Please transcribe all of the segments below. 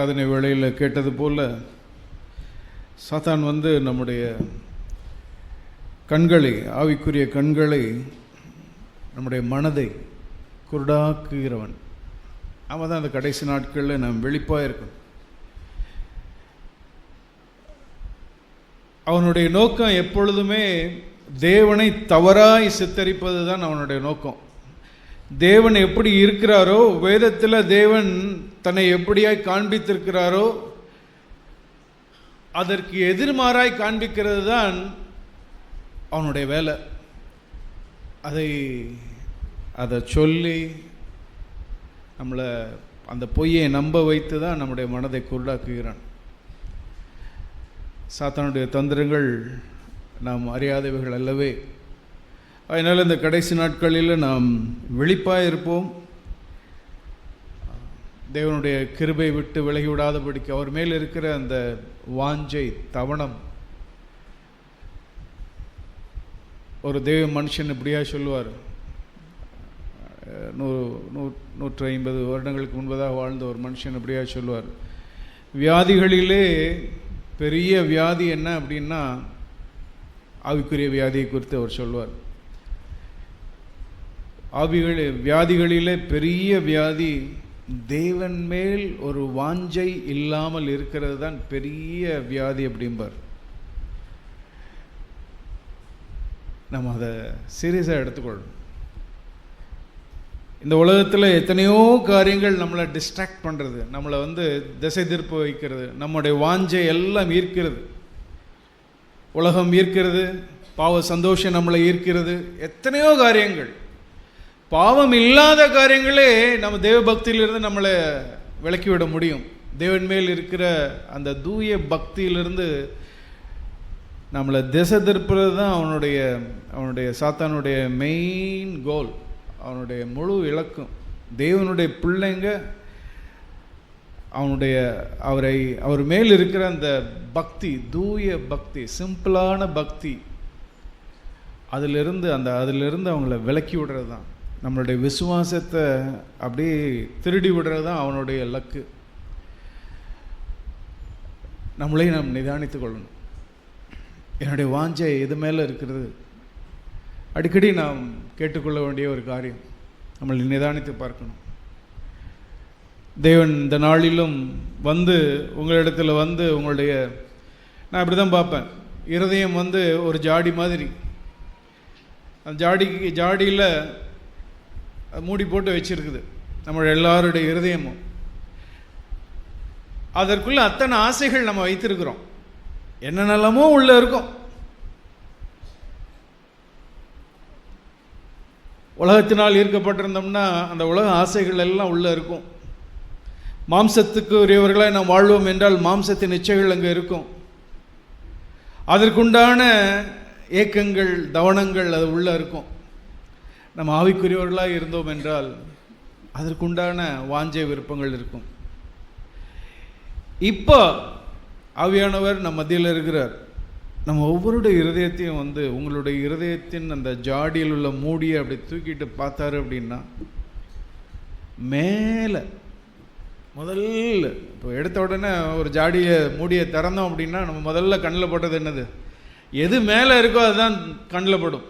ஆராதனை வேளையில் கேட்டது போல் சாத்தான் நம்முடைய கண்களை, ஆவிக்குரிய கண்களை, நம்முடைய மனதை குருடாக்குகிறவன். அவன் தான் அந்த கடைசி நாட்களில் நாம் வெளிப்பாக இருக்கணும். அவனுடைய நோக்கம் எப்பொழுதுமே தேவனை தவறாய் சித்தரிப்பது தான் அவனுடைய நோக்கம். தேவன் எப்படி இருக்கிறாரோ, வேதத்தில் தேவன் தன்னை எப்படியாய் காண்பித்திருக்கிறாரோ அதற்கு எதிர்மாறாய் காண்பிக்கிறது தான் அவனுடைய வேலை. அதை சொல்லி நம்மளை அந்த பொய்யை நம்ப வைத்து தான் நம்முடைய மனதை குருடாக்குகிறான். சாத்தானுடைய தந்திரங்கள் நாம் அறியாதவைகள் அல்லவே. அதனால் இந்த கடைசி நாட்களில் நாம் விழிப்பாக இருப்போம். தேவனுடைய கிருபை விட்டு விலகி விடாதபடிக்கு அவர் மேல் இருக்கிற அந்த வாஞ்சை, தவணம். ஒரு தேவ மனுஷன் இப்படியா சொல்லுவார், 150 வருடங்களுக்கு முன்பதாக வாழ்ந்த ஒரு மனுஷன் இப்படியா சொல்லுவார், வியாதிகளிலே பெரிய வியாதி என்ன அப்படின்னா ஆவிக்குரிய வியாதியை குறித்து அவர் சொல்வார். வியாதிகளிலே பெரிய வியாதி தேவன் மேல் ஒரு வாஞ்சை இல்லாமல் இருக்கிறது தான் பெரிய வியாதி அப்படிம்பார். நம்ம அதை சீரியஸாக எடுத்துக்கொள்ளணும். இந்த உலகத்தில் எத்தனையோ காரியங்கள் நம்மளை டிஸ்ட்ராக்ட் பண்ணுறது, நம்மளை திசை திருப்ப வைக்கிறது, நம்முடைய வாஞ்சை எல்லாம் ஈர்க்கிறது. உலகம் ஈர்க்கிறது, பாவ சந்தோஷம் நம்மளை ஈர்க்கிறது, எத்தனையோ காரியங்கள். பாவம் இல்லாத காரியங்களே நம்ம தேவ பக்தியிலிருந்து நம்மளை விலக்கிவிட முடியும். தேவன் மேல் இருக்கிற அந்த தூய பக்தியிலிருந்து நம்மளை திசை திருப்புறது தான் அவனுடைய சாத்தானுடைய மெயின் கோல், அவனுடைய முழு இலக்கம். தேவனுடைய பிள்ளைங்க அவர் மேல் இருக்கிற அந்த பக்தி, தூய பக்தி, சிம்பிளான பக்தி, அதிலிருந்து அவங்கள விலக்கி விடுறது தான். நம்மளுடைய விசுவாசத்தை அப்படியே திருடி விடுறது தான் அவனுடைய லக்கு. நம்மளையும் நாம் நிதானித்து கொள்ளணும். என்னுடைய வாஞ்சை எது மேலே இருக்கிறது? அடிக்கடி நாம் கேட்டுக்கொள்ள வேண்டிய ஒரு காரியம், நம்மளை நிதானித்து பார்க்கணும். தேவன் இந்த நாளிலும் உங்களிடத்தில் உங்களுடைய, நான் இப்படி தான் பார்ப்பேன், இருதயம் ஒரு ஜாடி மாதிரி. அந்த ஜாடியில் மூடி போட்டு வச்சிருக்குது நம்ம எல்லாருடைய இருதயமும். அதற்குள்ள அத்தனை ஆசைகள் நம்ம வைத்திருக்கிறோம், என்னென்னலாமோ உள்ள இருக்கும். உலகத்தினால் ஈர்க்கப்பட்டிருந்தோம்னா அந்த உலக ஆசைகள் எல்லாம் உள்ள இருக்கும். மாம்சத்துக்கு உரியவர்களாக நாம் வாழ்வோம் என்றால் மாம்சத்தின் இச்சைகள் அங்கே இருக்கும். அதற்குண்டான ஏக்கங்கள், தவணங்கள் அது உள்ள இருக்கும். நம்ம ஆவிக்குரியவர்களாக இருந்தோம் என்றால் அதற்குண்டான வாஞ்சை விருப்பங்கள் இருக்கும். இப்போ ஆவியானவர் நம் மத்தியில் இருக்கிறார். நம்ம ஒவ்வொருடைய இருதயத்தையும் உங்களுடைய இருதயத்தின் அந்த ஜாடியில் உள்ள மூடியை அப்படி தூக்கிட்டு பார்த்தாரு அப்படின்னா, மேலே முதல்ல இப்போ எடுத்த உடனே ஒரு ஜாடியை மூடியை திறந்தோம் அப்படின்னா நம்ம முதல்ல கண்ணில் போட்டது என்னது? எது மேலே இருக்கோ அதுதான் கண்ணில் படும்.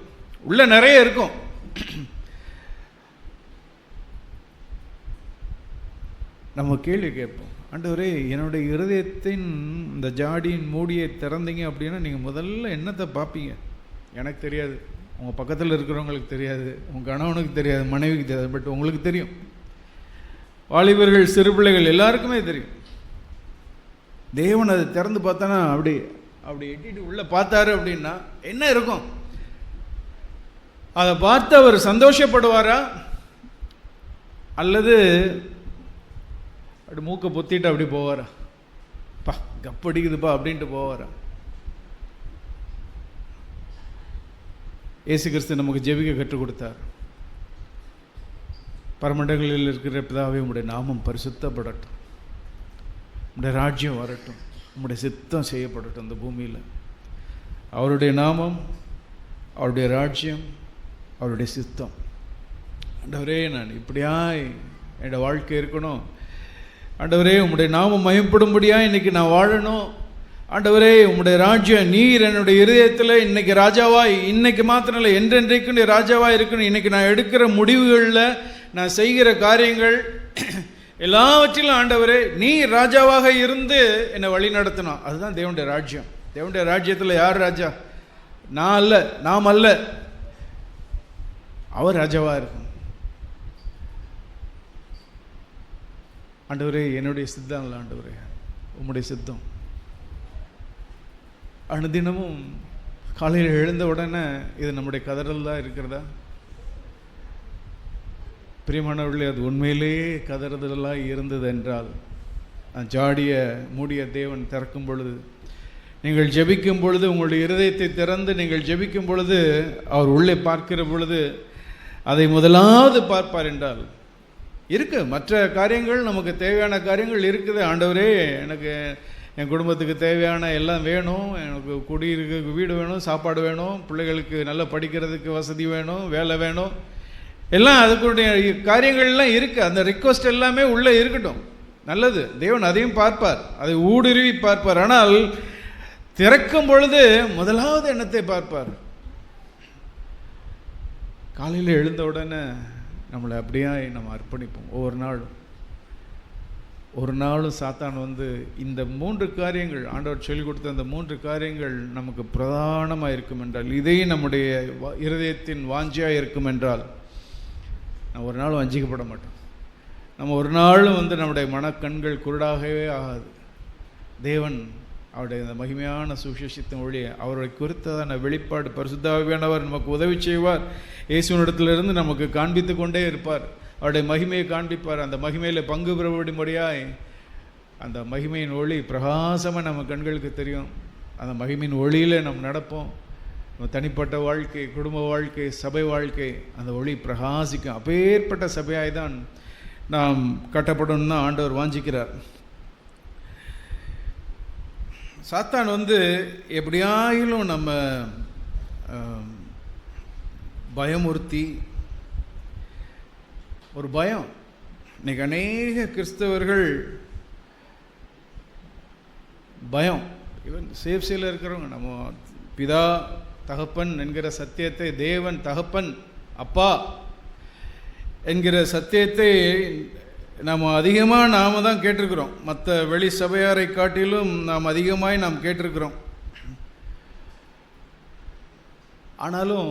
உள்ள நிறைய இருக்கும். நம்ம கேள்வி கேட்போம், ஆண்டவரே என்னுடைய இருதயத்தின் இந்த ஜாடியின் மூடியை திறந்தீங்க அப்படின்னா நீங்கள் முதல்ல என்னத்தை பார்ப்பீங்க? எனக்கு தெரியாது, உங்கள் பக்கத்தில் இருக்கிறவங்களுக்கு தெரியாது, உங்கள் கணவனுக்கு தெரியாது, மனைவிக்கு தெரியாது, பட் உங்களுக்கு தெரியும். வாலிபர்கள், சிறு பிள்ளைகள் எல்லாருக்குமே தெரியும். தேவன் அதை திறந்து பார்த்தானா அப்படி எட்டிட்டு உள்ளே பார்த்தாரு அப்படின்னா என்ன இருக்கும்? அதை பார்த்து அவர் சந்தோஷப்படுவாரா, அல்லது அப்படி மூக்கை பொத்திட்டு அப்படி போவாரா? பா கப்படிக்குதுப்பா அப்படின்ட்டு போவாரா? இயேசு கிறிஸ்து நமக்கு ஜெபிக்க கற்றுக் கொடுத்தார். பரமண்டங்களில் இருக்கிற பிதாவே, உம்முடைய நாமம் பரிசுத்தப்படட்டும், உம்முடைய ராஜ்யம் வரட்டும், உம்முடைய சித்தம் செய்யப்படட்டும் அந்த பூமியில். அவருடைய நாமம், அவருடைய ராஜ்யம், அவருடைய சித்தம். ஆண்டவரே, நான் இப்படியா என்னோட வாழ்க்கை இருக்கணும், ஆண்டவரே உம்முடைய நாமம் மகிமைப்படும்படியா இன்னைக்கு நான் வாழணும். ஆண்டவரே உம்முடைய ராஜ்யம், நீர் என்னுடைய இருதயத்தில் இன்னைக்கு ராஜாவாய், இன்னைக்கு மாத்திரம் இல்லை என்றென்றைக்கு நீ ராஜாவாய் இருக்கணும். இன்னைக்கு நான் எடுக்கிற முடிவுகளில், நான் செய்கிற காரியங்கள் எல்லாவற்றிலும் ஆண்டவரே நீ ராஜாவாக இருந்து என்னை வழி நடத்தணும். அதுதான் தேவனுடைய ராஜ்யம். தேவனுடைய ராஜ்யத்தில் யார் ராஜா? நான் அல்ல, நாம் அல்ல, அவர் ராஜாவாக இருக்கும். ஆண்டவரே என்னுடைய சித்தம் இல்லை ஆண்டவரே, உம்முடைய சித்தம். அனுதினமும் காலையில் எழுந்த உடனே இது நம்முடைய கதறல் தான் இருக்கிறதா? பிரியமானவர்களே, அது உண்மையிலேயே கதறுதலாக இருந்தது என்றால், ஜாடிய மூடிய தேவன் திறக்கும் பொழுது, நீங்கள் ஜெபிக்கும் பொழுது, உங்களுடைய இருதயத்தை திறந்து நீங்கள் ஜெபிக்கும் பொழுது, அவர் உள்ளே பார்க்கிற பொழுது அதை முதலாவது பார்ப்பார் என்றால், இருக்கு மற்ற காரியங்கள், நமக்கு தேவையான காரியங்கள் இருக்குது. ஆண்டவரே எனக்கு என் குடும்பத்துக்கு தேவையான எல்லாம் வேணும், எனக்கு குடியிருக்க வீடு வேணும், சாப்பாடு வேணும், பிள்ளைகளுக்கு நல்லா படிக்கிறதுக்கு வசதி வேணும், வேலை வேணும், எல்லாம் அதுக்குடைய காரியங்கள்லாம் இருக்குது. அந்த ரிக்வஸ்ட் எல்லாமே உள்ளே இருக்கட்டும், நல்லது. தேவன் அதையும் பார்ப்பார், அதை ஊடுருவி பார்ப்பார். ஆனால் திறக்கும் பொழுது முதலாவது எண்ணத்தை பார்ப்பார். காலையில் எழுந்த உடனே நம்மளை அப்படியே நம்ம அர்ப்பணிப்போம். ஒரு நாளும் சாத்தான் வந்து இந்த 3 காரியங்கள், ஆண்டவர் சொல்லிக் கொடுத்த அந்த 3 காரியங்கள் நமக்கு பிரதானமாக இருக்கும் என்றால், இதையும் நம்முடைய இருதயத்தின் வாஞ்சியாக இருக்கும் என்றால், நம்ம ஒரு நாளும் வஞ்சிக்கப்பட மாட்டோம். நம்ம ஒரு நாளும் வந்து நம்முடைய மனக்கண்கள் குருடாகவே ஆகாது. தேவன் அவருடைய அந்த மகிமையான சுவிசேஷத்தின் ஒளியை, அவருடைய குறித்ததான வெளிப்பாடு, பரிசுத்த ஆவியானவர் நமக்கு உதவி செய்வார். இயேசுவினிடத்திலிருந்து நமக்கு காண்பித்து கொண்டே இருப்பார். அவருடைய மகிமையை காண்பிப்பார். அந்த மகிமையில் பங்கு பெறபடியாக அந்த மகிமையின் ஒளி பிரகாசமாக நம்ம கண்களுக்கு தெரியும். அந்த மகிமையின் ஒளியில் நம்ம நடப்போம். நம்ம தனிப்பட்ட வாழ்க்கை, குடும்ப வாழ்க்கை, சபை வாழ்க்கை, அந்த ஒளி பிரகாசிக்கும். அப்பேற்பட்ட சபையாய் தான் நாம் கட்டப்படணும்னு தான் ஆண்டவர் வாஞ்சிக்கிறார். சாத்தான் வந்து எப்படியாயிலும் நம்ம பயமுறுத்தி, ஒரு பயம். இன்னைக்கு அநேக கிறிஸ்தவர்கள் பயம், ஈவன் சேஃப்சியில் இருக்கிறவங்க, நம்ம பிதா தகப்பன் என்கிற சத்தியத்தை, தேவன் தகப்பன் அப்பா என்கிற சத்தியத்தை நாம் அதிகமாக நாம் தான் கேட்டிருக்கிறோம். மற்ற வெளி சபையாரை காட்டிலும் நாம் அதிகமாய் நாம் கேட்டிருக்கிறோம். ஆனாலும்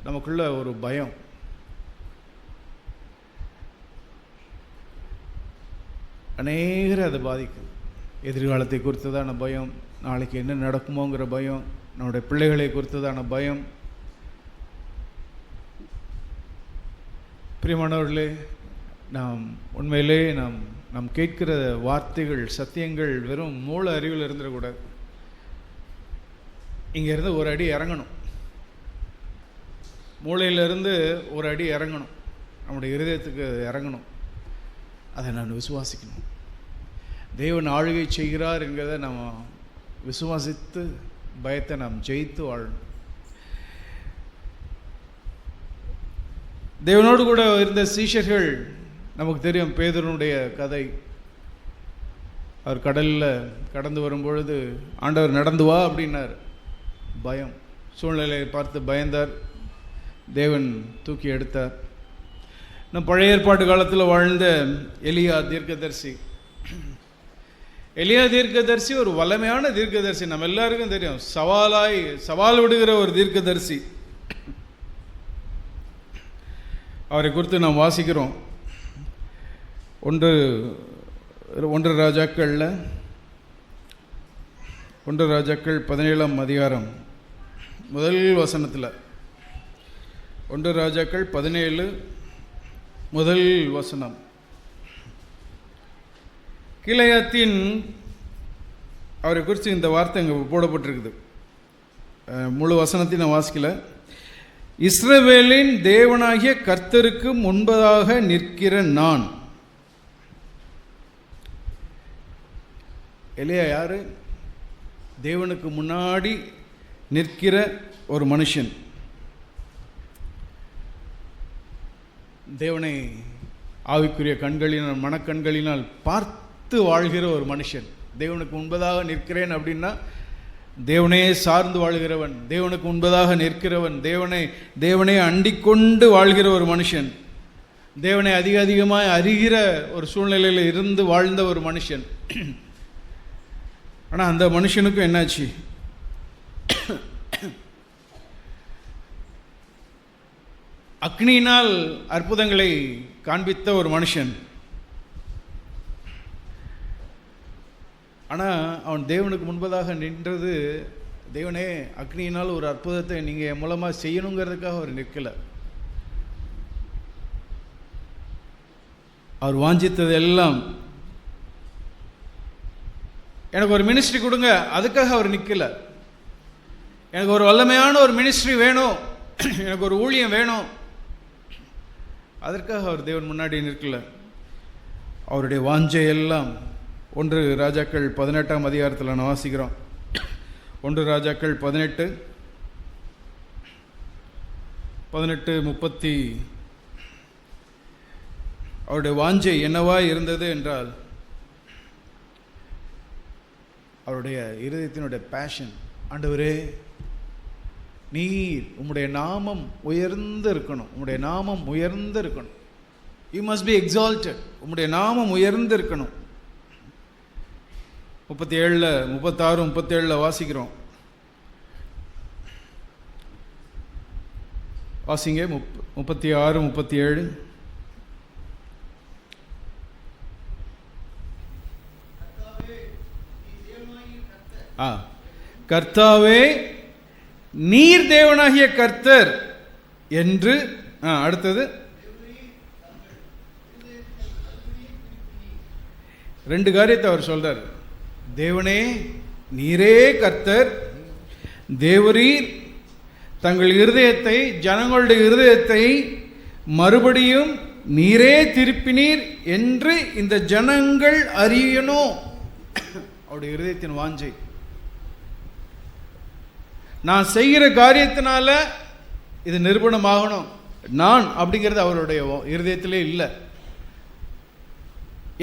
நமக்குள்ள ஒரு பயம். அநேகரை அதை பாதிக்கும். எதிர்காலத்தை குறித்ததான பயம், நாளைக்கு என்ன நடக்குமோங்கிற பயம், நம்முடைய பிள்ளைகளை குறித்ததான பயம். பிரியமானவர்களே, நாம் உண்மையிலே நாம் கேட்கிற வார்த்தைகள், சத்தியங்கள் வெறும் மூல அறிவில் இருந்துடக்கூடாது. இங்கேருந்து ஒரு அடி இறங்கணும், மூளையிலிருந்து ஒரு அடி இறங்கணும், நம்முடைய இருதயத்துக்கு இறங்கணும். அதை நான் விசுவாசிக்கணும். தேவன் ஆளுகை செய்கிறார் என்கிறத நாம் விசுவாசித்து பயத்தை நாம் ஜெயித்து வாழணும். தேவனோடு கூட இருந்த சீஷர்கள் நமக்கு தெரியும். பேதுருனுடைய கதை. அவர் கடலில் கடந்து வரும்பொழுது ஆண்டவர் நடந்து வா அப்படின்னார். பயம், சூழ்நிலையை பார்த்து பயந்தார். தேவன் தூக்கி எடுத்தார். நம் பழைய ஏற்பாட்டு காலத்தில் வாழ்ந்த எலியா தீர்க்கதரிசி. எலியா தீர்க்கதரிசி ஒரு வல்லமையான தீர்க்கதரிசி, நம்ம எல்லாருக்கும் தெரியும். சவால் விடுகிற ஒரு தீர்க்கதரிசி. அவரை குறித்து நாம் வாசிக்கிறோம். ஒன்று ராஜாக்கள் 17ஆம் அதிகாரம் முதல் வசனத்தில், 1 ராஜாக்கள் 17 முதல் வசனம். கீலேயாத்தின் அவரை குறித்து இந்த வார்த்தை இங்கே போடப்பட்டிருக்குது. முழு வசனத்தை நான் வாசிக்கல. இஸ்ரவேலின் தேவனாகிய கர்த்தருக்கு முன்பதாக நிற்கிற நான். எலியா யாரு? தேவனுக்கு முன்னாடி நிற்கிற ஒரு மனுஷன். தேவனை ஆவிக்குரிய கண்களினால், மனக்கண்களினால் பார்த்து வாழ்கிற ஒரு மனுஷன். தேவனுக்கு முன்பதாக நிற்கிறேன் அப்படின்னா தேவனே சார்ந்து வாழ்கிறவன், தேவனுக்கு முன்பதாக நிற்கிறவன், தேவனை அண்டிக்கொண்டு வாழ்கிற ஒரு மனுஷன், தேவனை அதிகமாக அறிகிற ஒரு சூழ்நிலையில் இருந்து வாழ்ந்த ஒரு மனுஷன். ஆனால் அந்த மனுஷனுக்கும் என்னாச்சு? அக்னியினால் அற்புதங்களை காண்பித்த ஒரு மனுஷன். ஆனால் அவன் தேவனுக்கு முன்பதாக நின்றது, தேவனே அக்னியினால் ஒரு அற்புதத்தை நீங்கள் என் மூலமாக செய்யணுங்கிறதுக்காக அவர் நிற்கலை. அவர் வாஞ்சித்தது எல்லாம், எனக்கு ஒரு மினிஸ்ட்ரி கொடுங்க, அதுக்காக அவர் நிற்கலை. எனக்கு ஒரு வல்லமையான ஒரு மினிஸ்ட்ரி வேணும், எனக்கு ஒரு ஊழியம் வேணும், அதற்காக அவர் தேவன் முன்னாடி நிற்கல. அவருடைய வாஞ்சை எல்லாம் 1 ராஜாக்கள் 18ஆம் அதிகாரத்தில் நான் வாசிக்கிறோம். 1 ராஜாக்கள் 18:30 அவருடைய வாஞ்சை என்னவா இருந்தது என்றால், அவருடைய இருதயத்தினுடைய பேஷன், ஆண்டவரே நீர் உம்முடைய நாமம் உயர்ந்து இருக்கணும், உம்முடைய நாமம் உயர்ந்து இருக்கணும், யூ மஸ்ட் பி எக்ஸால்டட், உம்முடைய நாமம் உயர்ந்து இருக்கணும். 36, 37 வாசிக்கிறோம். வாசிங்க 36, 37. கர்த்தாவே நீர் தேவனாகிய கர்த்தர் என்று, அடுத்தது 2 காரியத்தை அவர் சொல்றார். தேவனே நீரே கர்த்தர், தேவரீர் தங்கள் இருதயத்தை, ஜனங்களுடைய இருதயத்தை மறுபடியும் நீரே திருப்பினீர் என்று இந்த ஜனங்கள் அறியணும். அவருடைய இருதயத்தின் வாஞ்சை, நான் செய்கிற காரியத்தினால இது நிரூபணமாகணும், நான் அப்படிங்கிறது அவருடைய இருதயத்திலே இல்லை.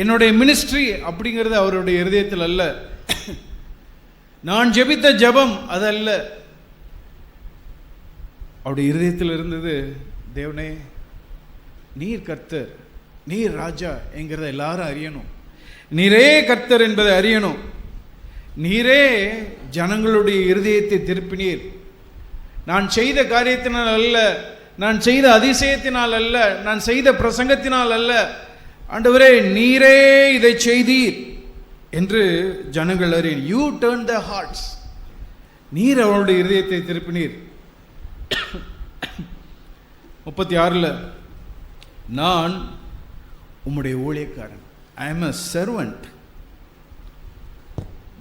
என்னுடைய மினிஸ்ட்ரி அப்படிங்கிறது அவருடைய இருதயத்தில் அல்ல. நான் ஜெபித்த ஜெபம் அதல்ல. அவருடைய இருதயத்தில் இருந்தது, தேவனே நீர் கர்த்தர், நீர் ராஜா என்கிறத எல்லாரும் அறியணும், நீரே கர்த்தர் என்பதை அறியணும், நீரே ஜனங்களுடைய இருதயத்தை திருப்பினீர். நான் செய்த காரியத்தினால் அல்ல, நான் செய்த அதிசயத்தினால் அல்ல, நான் செய்த பிரசங்கத்தினால் அல்ல, ஆண்டவரே நீரே இதை செய்தீர் என்று ஜனங்கள் அறியணும். யூ டர்ன் த ஹார்ட்ஸ், நீர் அவருடைய இருதயத்தை திருப்பினீர். 36 நான் உம்முடைய ஊழியக்காரன், ஐ எம் எ சர்வன்ட்,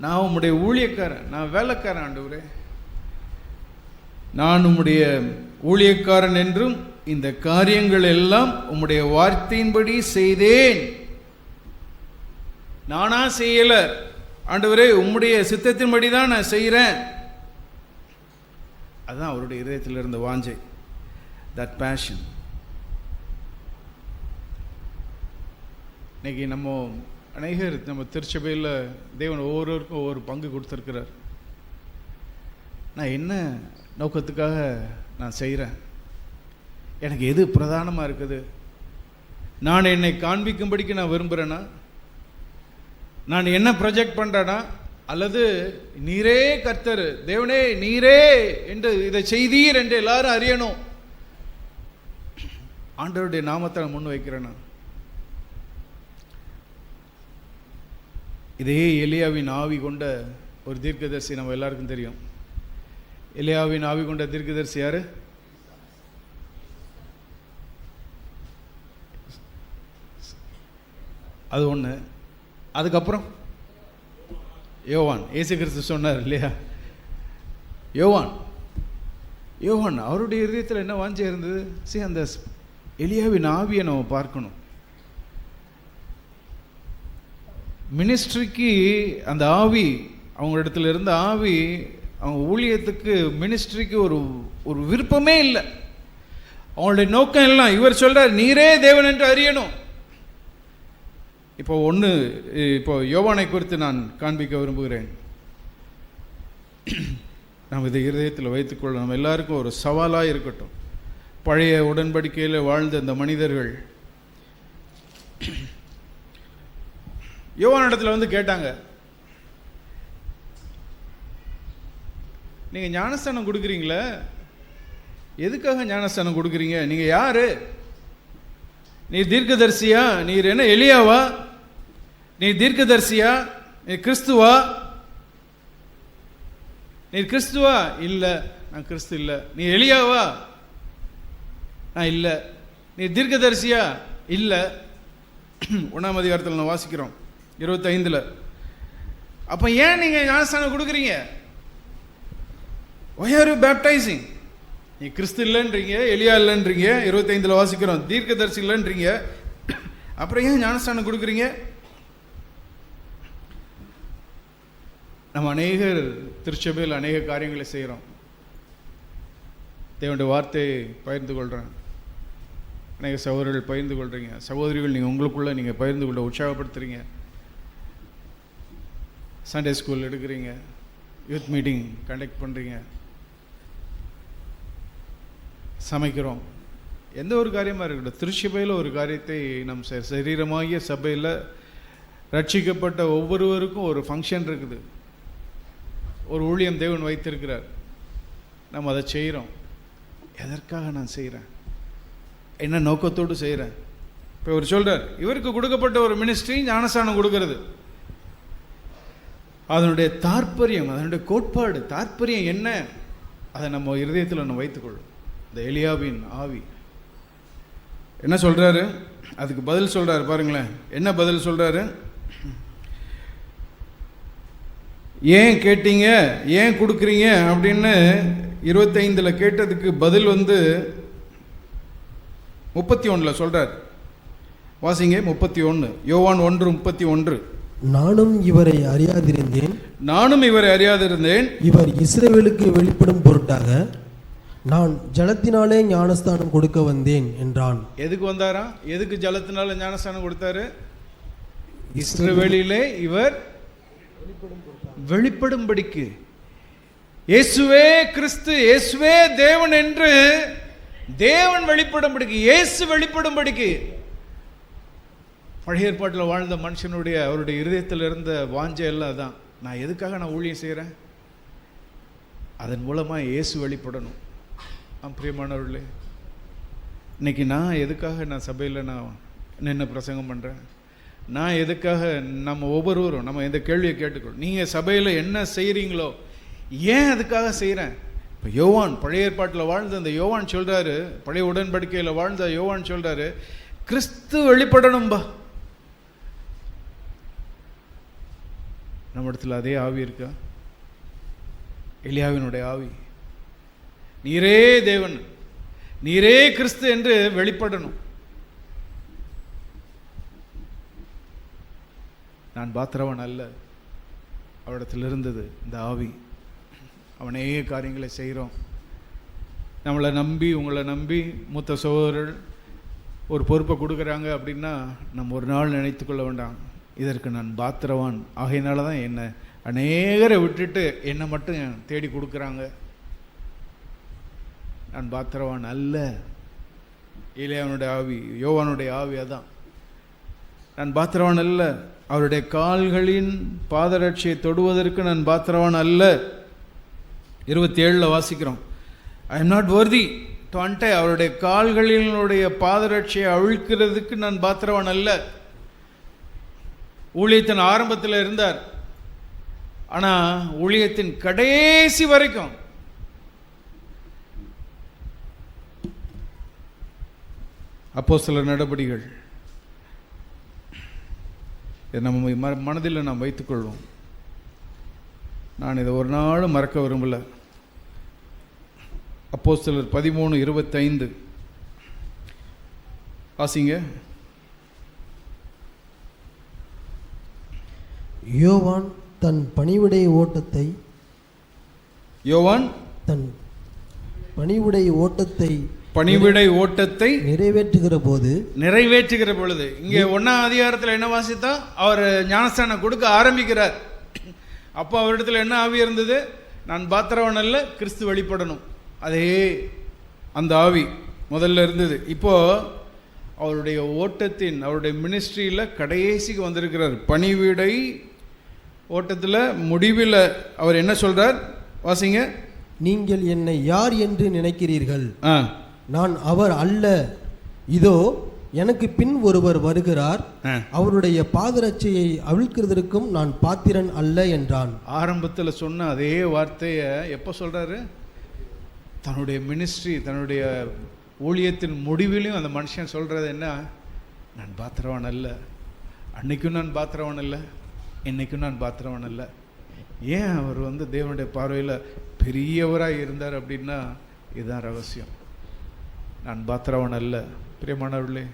நான் உம்முடைய ஊழியக்காரன், நான் வேலைக்காரன் ஆண்டவரே, நான் உம்முடைய ஊழியக்காரன் என்றும் இந்த காரியங்கள் எல்லாம் உம்முடைய வார்த்தையின்படி செய்தேன். நானா செய்யல ஆண்டவரே, உம்முடைய சித்தத்தின்படி தான் நான் செய்கிறேன். அதுதான் அவருடைய இதயத்தில் இருந்த வாஞ்சை, தட் பேஷன். இன்னைக்கு நம்ம அநேகர் நம்ம திருச்சபையில் தேவன் ஒவ்வொருவருக்கும் ஒவ்வொரு பங்கு கொடுத்துருக்கிறார். நான் என்ன நோக்கத்துக்காக நான் செய்கிறேன், எனக்கு எது பிரதானமாக இருக்குது, நான் என்னை காண்பிக்கும்படிக்கு நான் விரும்புகிறேன்னா, நான் என்ன ப்ரொஜெக்ட் பண்ணுறேன்னா, அல்லது நீரே கர்த்தர், தேவனே நீரே என்று இதை செய்தீர் என்று எல்லாரும் அறியணும், ஆண்டவருடைய நாமத்தை நான் முன் வைக்கிறேன்னா. இதே எலியாவின் ஆவி கொண்ட ஒரு தீர்க்கதரிசி நம்ம எல்லாருக்கும் தெரியும். எலியாவின் ஆவி கொண்ட தீர்க்கதரிசி யாரு? அது ஒன்று. அதுக்கப்புறம் யோவான், இயேசு கிறிஸ்து சொன்னார் இல்லையா, யோவான் அவருடைய இதயத்தில் என்ன வாஞ்சை இருந்தது? சரி, அந்த எலியாவின் ஆவியை நம்ம பார்க்கணும். மினிஸ்ட்ரிக்கு அந்த ஆவி, அவங்களிடத்துல இருந்த ஆவி, அவங்க ஊழியத்துக்கு மினிஸ்ட்ரிக்கு ஒரு விருப்பமே இல்லை. அவங்களுடைய நோக்கம் எல்லாம், இவர் சொல்றார் நீரே தேவன் என்று அறியணும், இப்போ யோவானை குறித்து நான் காண்பிக்க விரும்புகிறேன். நாம் இதை இருதயத்தில் வைத்துக்கொள்ள நம்ம எல்லாருக்கும் ஒரு சவாலாக இருக்கட்டும். பழைய உடன்படிக்கையில் வாழ்ந்த இந்த மனிதர்கள் யோவானிடத்தில் வந்து கேட்டாங்க, நீங்கள் ஞானஸ்தானம் கொடுக்குறீங்களே, எதுக்காக ஞானஸ்தானம் கொடுக்குறீங்க? நீங்கள் யாரு? நீர் தீர்க்கதரிசியா? நீர் என்ன எலியாவா? நீர் தீர்க்கதரிசியா? நீர் கிறிஸ்துவா? நீர் கிறிஸ்துவா? இல்லை, நான் கிறிஸ்து இல்லை. நீ எலியாவா? நான் இல்லை. நீ தீர்க்கதரிசியா? இல்லை. 1ஆம் அதிகாரத்தில் நான் வாசிக்கிறோம் 25. அப்போ ஏன் நீங்கள் ஞானஸ்தானம் கொடுக்குறீங்க? Why are you baptizing? நீ கிறிஸ்து இல்லைன்றீங்க, எலியா இல்லைன்றீங்க, 25 வாசிக்கிறோம், தீர்க்கதரிசி இல்லைன்றீங்க, அப்புறம் ஏன் ஞானஸ்தானம் கொடுக்குறீங்க? நம்ம அநேகர் திருச்சபையில் அநேக காரியங்களை செய்கிறோம். தேவனுடைய வார்த்தையை பகிர்ந்து கொள்கிறேன். அநேக சகோதரர்கள் பகிர்ந்து கொள்கிறீங்க, சகோதரிகள் நீங்கள் உங்களுக்குள்ளே நீங்கள் பகிர்ந்து கொள்ள உற்சாகப்படுத்துகிறீங்க. சண்டே ஸ்கூல் எடுக்கிறீங்க, யூத் மீட்டிங் கண்டக்ட் பண்ணுறீங்க, சமைக்கிறோம். எந்த ஒரு காரியமாக இருக்கட்டும், திருச்சபையில் ஒரு காரியத்தை நம் சரீரமாகிய சபையில் ரட்சிக்கப்பட்ட ஒவ்வொருவருக்கும் ஒரு ஃபங்க்ஷன் இருக்குது, ஒரு ஊழியம் தேவன் வைத்திருக்கிறார். நம்ம அதை செய்கிறோம். எதற்காக நான் செய்கிறேன்? என்ன நோக்கத்தோடு செய்கிறேன்? இப்போ இவர் சொல்கிறார், இவருக்கு கொடுக்கப்பட்ட ஒரு மினிஸ்ட்ரி ஞானஸ்தானம் கொடுக்கறது. அதனுடைய தாற்பயம், அதனுடைய கோட்பாடு, தாற்பயம் என்ன, அதை நம்ம இருதயத்தில் நம்ம வைத்துக்கொள்ளும். இந்த எலியாவின் ஆவி என்ன சொல்கிறாரு? அதுக்கு பதில் சொல்கிறாரு பாருங்களேன். என்ன பதில் சொல்கிறாரு? ஏன் கேட்டீங்க, ஏன் கொடுக்குறீங்க அப்படின்னு 25 கேட்டதுக்கு பதில் வந்து 31 சொல்கிறார். வாசிங்க 31, யோவான் 1:31. நானும் இவரை அறியாதிருந்தேன், இவர் இஸ்ரவேலுக்கு வெளிப்படும் பொருட்டாக நான் ஜலத்தினாலே ஞானஸ்தானம் கொடுக்க வந்தேன் என்றான். எதுக்கு வந்தாரா? எதுக்கு ஜலத்தினால ஞானஸ்தானம் கொடுத்தாரு? இஸ்ரவேலிலே இவர் வெளிப்படும்படிக்கு, இயேசுவே கிறிஸ்து, இயேசுவே தேவன் என்று தேவன் வெளிப்படும்படிக்கு, இயேசு வெளிப்படும்படிக்கு. பழைய ஏற்பாட்டில் வாழ்ந்த மனுஷனுடைய அவருடைய இருதயத்தில் இருந்த வாஞ்சை எல்லாம் தான், நான் எதுக்காக நான் ஊழியம் செய்கிறேன்? அதன் மூலமாக இயேசு வெளிப்படணும். பிரியமானவர்களே, இன்னைக்கு நான் எதுக்காக நான் சபையில் நான் நின்று பிரசங்கம் பண்ணுறேன்? நான் எதுக்காக? நம்ம ஒவ்வொருவரும் நம்ம இந்த கேள்வியை கேட்டுக்கணும். நீங்கள் சபையில் என்ன செய்கிறீங்களோ, ஏன் அதுக்காக செய்கிறேன்? இப்போ யோவான் பழைய ஏற்பாட்டில் வாழ்ந்த அந்த யோவான் சொல்கிறாரு, பழைய உடன்படிக்கையில் வாழ்ந்த யோவான் சொல்கிறாரு, கிறிஸ்து வெளிப்படணும்பா. நம்ம இடத்துல அதே ஆவி இருக்கா? எலியாவினுடைய ஆவி, நீரே தேவன், நீரே கிறிஸ்து என்று வெளிப்படணும். நான் பாத்திரவன் அல்ல, அவரிடத்தில் இருந்தது இந்த ஆவி. அவனே காரியங்களை செய்கிறோம். நம்மளை நம்பி, உங்களை நம்பி மூத்த சகோதரர்கள் ஒரு பொறுப்பை கொடுக்குறாங்க அப்படின்னா நம்ம ஒரு நாள் நினைத்து கொள்ள வேண்டாம், இதற்கு நான் பாத்திரவான், ஆகையினால தான் என்னை அநேகரை விட்டுட்டு என்னை மட்டும் தேடி கொடுக்குறாங்க. நான் பாத்திரவான் அல்ல. எலியாவினுடைய ஆவி, யோவானுடைய ஆவி அதான். நான் பாத்திரவான் அல்ல, அவருடைய கால்களின் பாதரட்சியை தொடுவதற்கு நான் பாத்திரவான் அல்ல. 27 வாசிக்கிறோம், I am not worthy to untie, அவருடைய கால்களினுடைய பாதரட்சியை அவிழ்க்கிறதுக்கு நான் பாத்திரவான் அல்ல. ஊழியத்தின் ஆரம்பத்தில் இருந்தார், ஆனால் ஊழியத்தின் கடைசி வரைக்கும் அப்போஸ்தலர் நடபடிகள் நம்ம மனதில் நாம் வைத்துக்கொள்வோம். நான் இதை ஒரு நாளும் மறக்க விரும்பல. அப்போஸ்தலர் 13:25 வாசிங்க. யோவான் தன் பணிவுடை ஓட்டத்தை பணிவிடை ஓட்டத்தை நிறைவேற்றுகிற பொழுது. இங்கே 1ஆம் அதிகாரத்தில் என்ன வாசித்தா, அவர் ஞானஸ்தானம் கொடுக்க ஆரம்பிக்கிறார். அப்போ அவரிடத்துல என்ன ஆவி இருந்தது? நான் பாத்திரவன் அல்ல, கிறிஸ்து வெளிப்படணும். அதே அந்த ஆவி முதல்ல இருந்தது. இப்போ அவருடைய ஓட்டத்தின், அவருடைய மினிஸ்ட்ரியில் கடைசிக்கு வந்திருக்கிறார். பணிவிடை ஓட்டத்தில் முடிவில் அவர் என்ன சொல்றார்? வாசிங்க. நீங்கள் என்னை யார் என்று நினைக்கிறீர்கள்? நான் அவர் அல்ல, இதோ எனக்கு பின் ஒருவர் வருகிறார், அவருடைய பாதரட்சையை அவிழ்க்கிறதற்கும் நான் பாத்திரன் அல்ல என்றான். ஆரம்பத்தில் சொன்ன அதே வார்த்தையை எப்போ சொல்றாரு? தன்னுடைய மினிஸ்ட்ரி, தன்னுடைய ஊழியத்தின் முடிவிலையும் அந்த மனுஷன் சொல்றது என்ன? நான் பாத்திரவான் அல்ல. அன்னைக்கும் நான் பாத்திரவான் அல்ல, இன்னைக்கும் நான் பாத்திரவான் அல்ல. ஏன் அவர் தேவனுடைய பார்வையில் பெரியவராக இருந்தார் அப்படின்னா இதுதான் ரகசியம். நான் பாத்திரவன் அல்ல. பிரியமானவர்களே,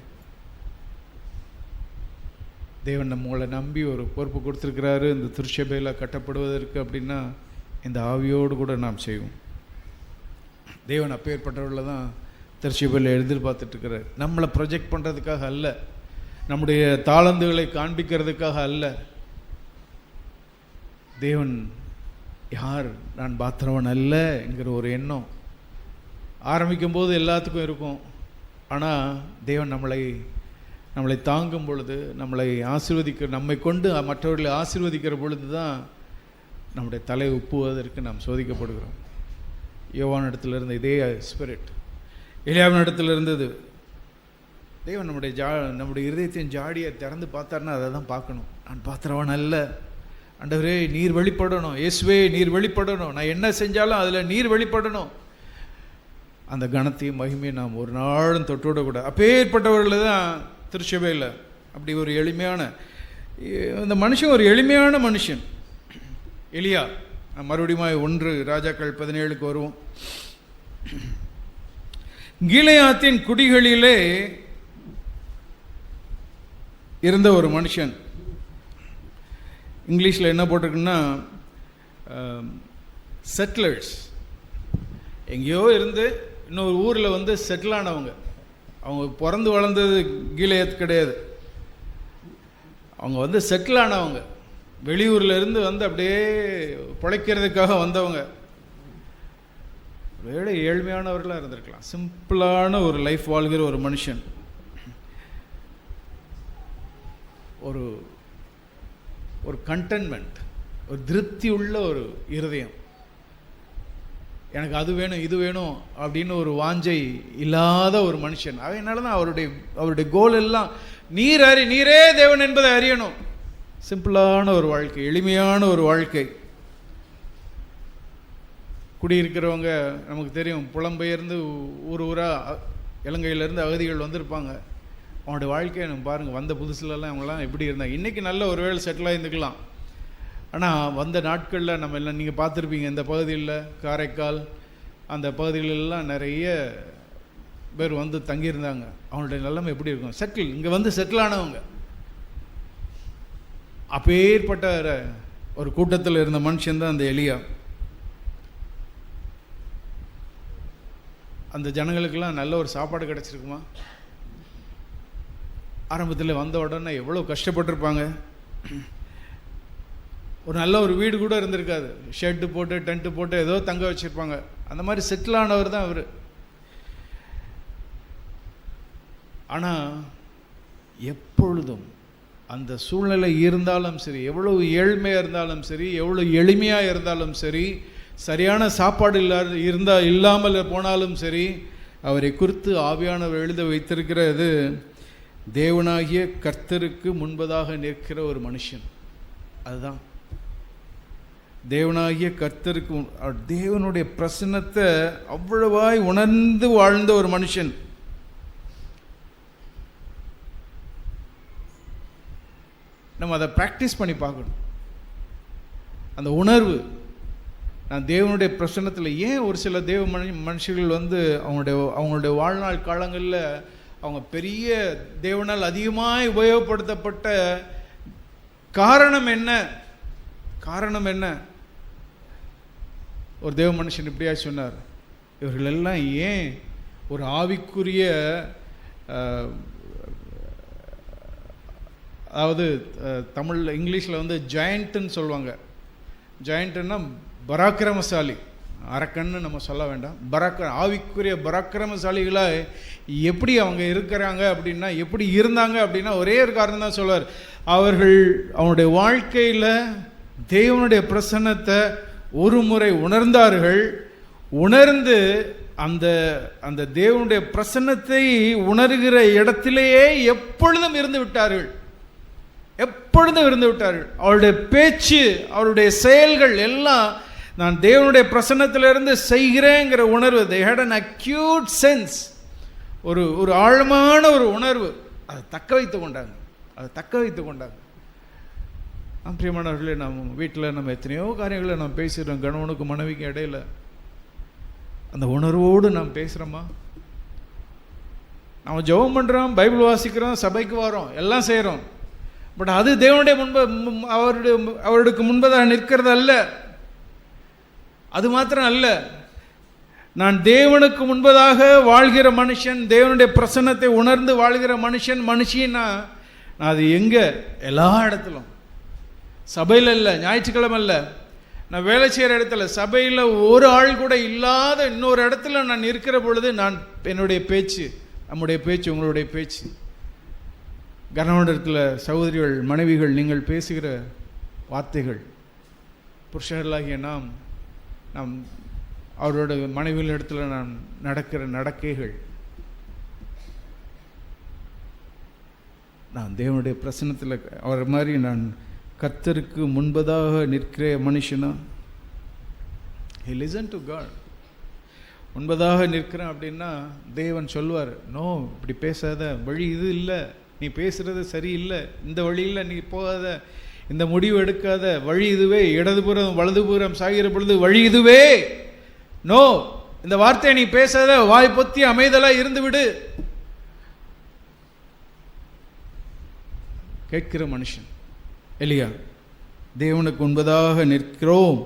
தேவன் நம்மளை நம்பி ஒரு பொறுப்பு கொடுத்துருக்கிறாரு இந்த திருச்சபையில் கட்டப்படுவதற்கு அப்படின்னா இந்த ஆவியோடு கூட நாம் செய்வோம். தேவன் அப்பேற்பட்டவர்களை தான் திருச்சபையில் எதிர்பார்த்துட்ருக்கிறார். நம்மளை ப்ரொஜெக்ட் பண்ணுறதுக்காக அல்ல, நம்முடைய தாளந்துகளை காண்பிக்கிறதுக்காக அல்ல. தேவன் யார்? நான் பாத்திரவன் அல்ல என்கிற ஒரு எண்ணம் ஆரம்பிக்கும் போது எல்லாத்துக்கும் இருக்கும். ஆனால் தேவன் நம்மளை தாங்கும் பொழுது, நம்மளை ஆசீர்வதிக்க, நம்மை கொண்டு மற்றவர்களை ஆசீர்வதிக்கிற பொழுது தான் நம்முடைய தலை உப்புவதற்கு நாம் சோதிக்கப்படுகிறோம். யோவான் இடத்துல இருந்த இதே ஸ்பிரிட் எலியாவின் இடத்துல இருந்தது. தேவன் நம்முடைய இருதயத்தின் ஜாடியை திறந்து பார்த்தாருன்னா அதை தான் பார்க்கணும். நான் பாத்திரவன் அல்ல, ஆண்டவரே நீர் வெளிப்படணும், இயேசுவே நீர் வெளிப்படணும், நான் என்ன செஞ்சாலும் அதில் நீர் வெளிப்படணும். அந்த கனத்தையும் மகிமையும் நாம் ஒரு நாளும் தொட்டுவிட கூட. அப்பேற்பட்டவர்கள் தான் திருச்சபையில் அப்படி ஒரு எளிமையான, இந்த மனுஷன் ஒரு எளிமையான மனுஷன் எலியா. மறுபடியும் 1 ராஜாக்கள் 17 வருவோம். கீலேயாத்தின் குடிகளிலே இருந்த ஒரு மனுஷன். இங்கிலீஷில் என்ன போட்டிருக்குன்னா செட்டிலர்ஸ். எங்கேயோ இருந்து இன்னொரு ஊரில் செட்டில் ஆனவங்க. அவங்க பிறந்து வளர்ந்தது கீலேயாத் கிடையாது. அவங்க செட்டில் ஆனவங்க, வெளியூரில் இருந்து அப்படியே பிழைக்கிறதுக்காக வந்தவங்க. வேலை ஏழ்மையானவர்களாக இருந்திருக்கலாம். சிம்பிளான ஒரு லைஃப் வாழ்கிற ஒரு மனுஷன். ஒரு கண்டென்ட்மெண்ட், ஒரு திருப்தி உள்ள ஒரு இருதயம். எனக்கு அது வேணும் இது வேணும் அப்படின்னு ஒரு வாஞ்சை இல்லாத ஒரு மனுஷன். அதனால தான் அவருடைய கோல் எல்லாம் நீரே தேவன் என்பதை அறியணும். சிம்பிளான ஒரு வாழ்க்கை, எளிமையான ஒரு வாழ்க்கை. குடியிருக்கிறவங்க நமக்கு தெரியும், புலம்பெயர்ந்து ஊராக இலங்கையிலேருந்து அகதிகள் வந்திருப்பாங்க. அவனுடைய வாழ்க்கையை நம்ம பாருங்கள். வந்த புதுசுலலாம் அவங்களாம் எப்படி இருந்தாங்க. இன்றைக்கி நல்ல ஒரு வேளை செட்டில் ஆகிருந்துக்கலாம். ஆனால் வந்த நாட்களில் நம்ம எல்லாம் நீங்கள் பார்த்துருப்பீங்க, இந்த பகுதியில் காரைக்கால் அந்த பகுதிகளெல்லாம் நிறைய பேர் தங்கியிருந்தாங்க. அவனுடைய நிலைமை எப்படி இருக்கும்? இங்கே செட்டில் ஆனவங்க. அப்பேற்பட்ட ஒரு கூட்டத்தில் இருந்த மனுஷன் தான் அந்த எலியா. அந்த ஜனங்களுக்கெல்லாம் நல்ல ஒரு சாப்பாடு கிடச்சிருக்குமா? ஆரம்பத்தில் வந்த உடனே எவ்வளோ கஷ்டப்பட்டிருப்பாங்க. ஒரு நல்ல ஒரு வீடு கூட இருந்திருக்காது. ஷெட்டு போட்டு டென்ட்டு போட்டு ஏதோ தங்க வச்சுருப்பாங்க. அந்த மாதிரி செட்டில் ஆனவர் தான் அவர். ஆனால் எப்பொழுதும் அந்த சூழ்நிலை இருந்தாலும் சரி, எவ்வளவு ஏழ்மையாக இருந்தாலும் சரி, எவ்வளோ எளிமையாக இருந்தாலும் சரி, சரியான சாப்பாடு இல்லாமல் போனாலும் சரி, அவரை குறித்து ஆவியானவர் எழுத வைத்திருக்கிறது தேவனாகிய கர்த்தருக்கு முன்பதாக நிற்கிற ஒரு மனுஷன். அதுதான் தேவனாகிய கர்த்தருக்கு, தேவனுடைய பிரசன்னத்தை அவ்வளவாய் உணர்ந்து வாழ்ந்த ஒரு மனுஷன். நம்ம அதை ப்ராக்டிஸ் பண்ணி பார்க்கணும். அந்த உணர்வு, நான் தேவனுடைய பிரசன்னத்தில். ஏன் ஒரு சில தேவ மனுஷர்கள் அவங்களுடைய வாழ்நாள் காலங்களில் அவங்க பெரிய தேவனால் அதிகமாக உபயோகப்படுத்தப்பட்ட காரணம் என்ன? காரணம் என்ன? ஒரு தேவ மனுஷன் இப்படியா சொன்னார், இவர்கள் எல்லாம் ஏன் ஒரு ஆவிக்குரிய அதாவது தமிழ் இங்கிலீஷில் வந்து ஜாயிண்ட்டுன்னு சொல்லுவாங்க. ஜாயிண்ட்டுன்னா பராக்கிரமசாலி, அரக்கன்னு நம்ம சொல்ல வேண்டாம். ஆவிக்குரிய பராக்கிரமசாலிகளாக எப்படி அவங்க இருக்கிறாங்க அப்படின்னா, எப்படி இருந்தாங்க அப்படின்னா, ஒரே ஒரு காரணம் தான் சொல்வார். அவர்கள் அவனுடைய வாழ்க்கையில் தேவனுடைய பிரசன்னத்தை ஒரு முறை உணர்ந்தார்கள். உணர்ந்து அந்த அந்த தேவனுடைய பிரசன்னத்தை உணர்கிற இடத்திலேயே எப்பொழுதும் இருந்து விட்டார்கள். எப்பொழுதும் இருந்து விட்டார்கள். அவருடைய பேச்சு, அவருடைய செயல்கள் எல்லாம் நான் தேவனுடைய பிரசன்னத்திலிருந்து செய்கிறேங்கிற உணர்வு. they had an acute sense, ஒரு ஆழமான ஒரு உணர்வு. அதை தக்க வைத்து கொண்டாங்க. பிரியமானவர்களே, நம்ம வீட்டில் நம்ம எத்தனையோ காரியங்களை நாம் பேசுகிறோம். கணவனுக்கு மனைவிக்கு இடையில அந்த உணர்வோடு நாம் பேசுகிறோமா? நம்ம ஜெபம் பண்ணுறோம், பைபிள் வாசிக்கிறோம், சபைக்கு வரோம், எல்லாம் செய்கிறோம். பட் அது தேவனுடைய அவருக்கு முன்பதாக நிற்கிறது அல்ல. அது மாத்திரம் அல்ல, நான் தேவனுக்கு முன்பதாக வாழ்கிற மனுஷன், தேவனுடைய பிரசன்னத்தை உணர்ந்து வாழ்கிற மனுஷின்னா நான் அது எங்கே? எல்லா இடத்திலும். சபையில் இல்லை, ஞாயிற்றுக்கிழமை இல்லை, நான் வேலை செய்கிற இடத்துல, சபையில் ஒரு ஆள் கூட இல்லாத இன்னொரு இடத்துல நான் இருக்கிற பொழுது நான் என்னுடைய பேச்சு, நம்முடைய பேச்சு, உங்களுடைய பேச்சு, கணவனிடத்தில் சகோதரிகள், மனைவிகள், நீங்கள் பேசுகிற வார்த்தைகள், புருஷர்களாகிய நாம் அவரோட மனைவிகள் இடத்துல நான் நடக்கிற நடக்கைகள், நான் தேவனுடைய பிரசன்னத்தில் அவர் மாதிரி நான் கர்த்தருக்கு முன்பதாக நிற்கிற மனுஷனா? he listen to God. முன்பதாக நிற்கிறேன் அப்படின்னா தேவன் சொல்வார், நோ, இப்படி பேசாத, வழி இது இல்லை, நீ பேசுறது சரியில்லை, இந்த வழியில் நீ போகாத, இந்த முடிவு எடுக்காத, வழி இதுவே, இடதுபுறம் வலதுபுறம் சாகிற பொழுது வழி இதுவே, நோ, இந்த வார்த்தையை நீ பேசாத, வாய் பொத்தி அமைதலா இருந்து விடு. கேட்கிற மனுஷன் எலியா. தேவனுக்கு முன்பதாக நிற்கிறோம்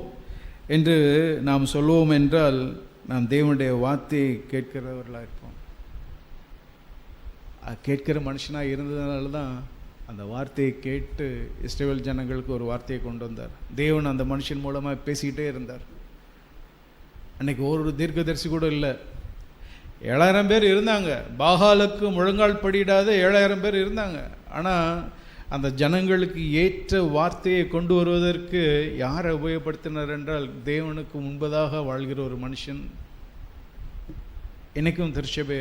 என்று நாம் சொல்லுவோம் என்றால் நாம் தேவனுடைய வார்த்தையை கேட்கிறவர்களாக இருப்போம். கேட்கிற மனுஷனாக இருந்ததுனால தான் அந்த வார்த்தையை கேட்டு இஸ்ரவேல் ஜனங்களுக்கு ஒரு வார்த்தையை கொண்டு வந்தார். தேவன் அந்த மனுஷன் மூலமாக பேசிக்கிட்டே இருந்தார். அன்னைக்கு ஒரு தீர்க்கதரிசி கூட இல்லை. 7000 பேர் இருந்தாங்க. பாகாலுக்கு முழங்கால் படியிடாத 7000 பேர் இருந்தாங்க. ஆனால் அந்த ஜனங்களுக்கு ஏற்ற வார்த்தையை கொண்டு வருவதற்கு யாரை உபயோகப்படுத்தினார் என்றால் தேவனுக்கு முன்பதாக வாழ்கிற ஒரு மனுஷன். எனக்கும் திருச்சபை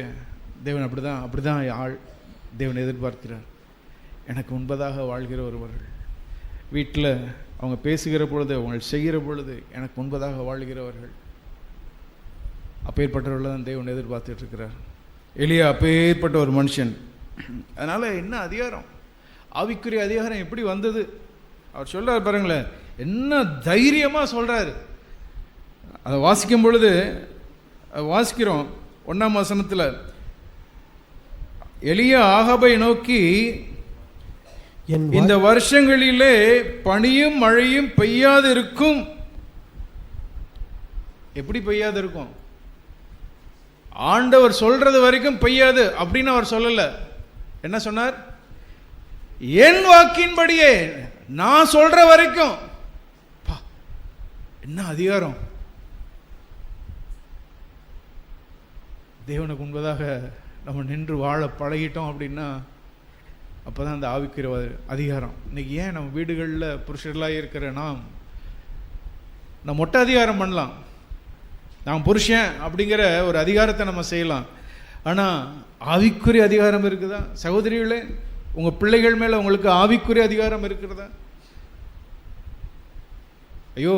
தேவன் அப்படிதான் ஆள் தேவன் எதிர்பார்க்கிறார். எனக்கு முன்பதாக வாழ்கிற ஒருவர்கள், வீட்டில் அவங்க பேசுகிற பொழுது, அவங்க செய்கிற பொழுது எனக்கு முன்பதாக வாழ்கிறவர்கள், அப்பேற்பட்டவர்கள் தான் தேவன் எதிர்பார்த்துட்டு இருக்கிறார். எலியா அப்பேற்பட்ட ஒரு மனுஷன். அதனால என்ன அதிகாரம், ஆவிக்குரிய அதிகாரம் எப்படி வந்தது? அவர் சொல்றார் பாருங்களேன், என்ன தைரியமா சொல்றாரு. அதை வாசிக்கும் பொழுது வாசிக்கிறோம் 1ஆம் வசனத்தில், எலியா ஆகாபை நோக்கி, இந்த வருஷங்களிலே பனியும் மழையும் பெய்யாது இருக்கும். எப்படி பெய்யாது இருக்கும்? ஆண்டவர் சொல்றது வரைக்கும் பெய்யாது அப்படின்னு அவர் சொல்லல. என்ன சொன்னார்? என் வாக்கின்படியே நான் சொல்ற வரைக்கும். என்ன அதிகாரம்! தேவனுக்கு முன்பதாக நம்ம நின்று வாழ பழகிட்டோம் அப்படின்னா அப்போதான் அந்த ஆவிக்குரிய அதிகாரம். இன்னைக்கு ஏன் நம்ம வீடுகளில் புருஷர்களாக இருக்கிற நம்ம மொட்டை அதிகாரம் பண்ணலாம், நாம் புருஷன் அப்படிங்கிற ஒரு அதிகாரத்தை நம்ம செய்யலாம். ஆனால் ஆவிக்குரிய அதிகாரம் இருக்குதா? சகோதரிகளே, உங்கள் பிள்ளைகள் மேலே உங்களுக்கு ஆவிக்குரிய அதிகாரம் இருக்கிறதா? ஐயோ,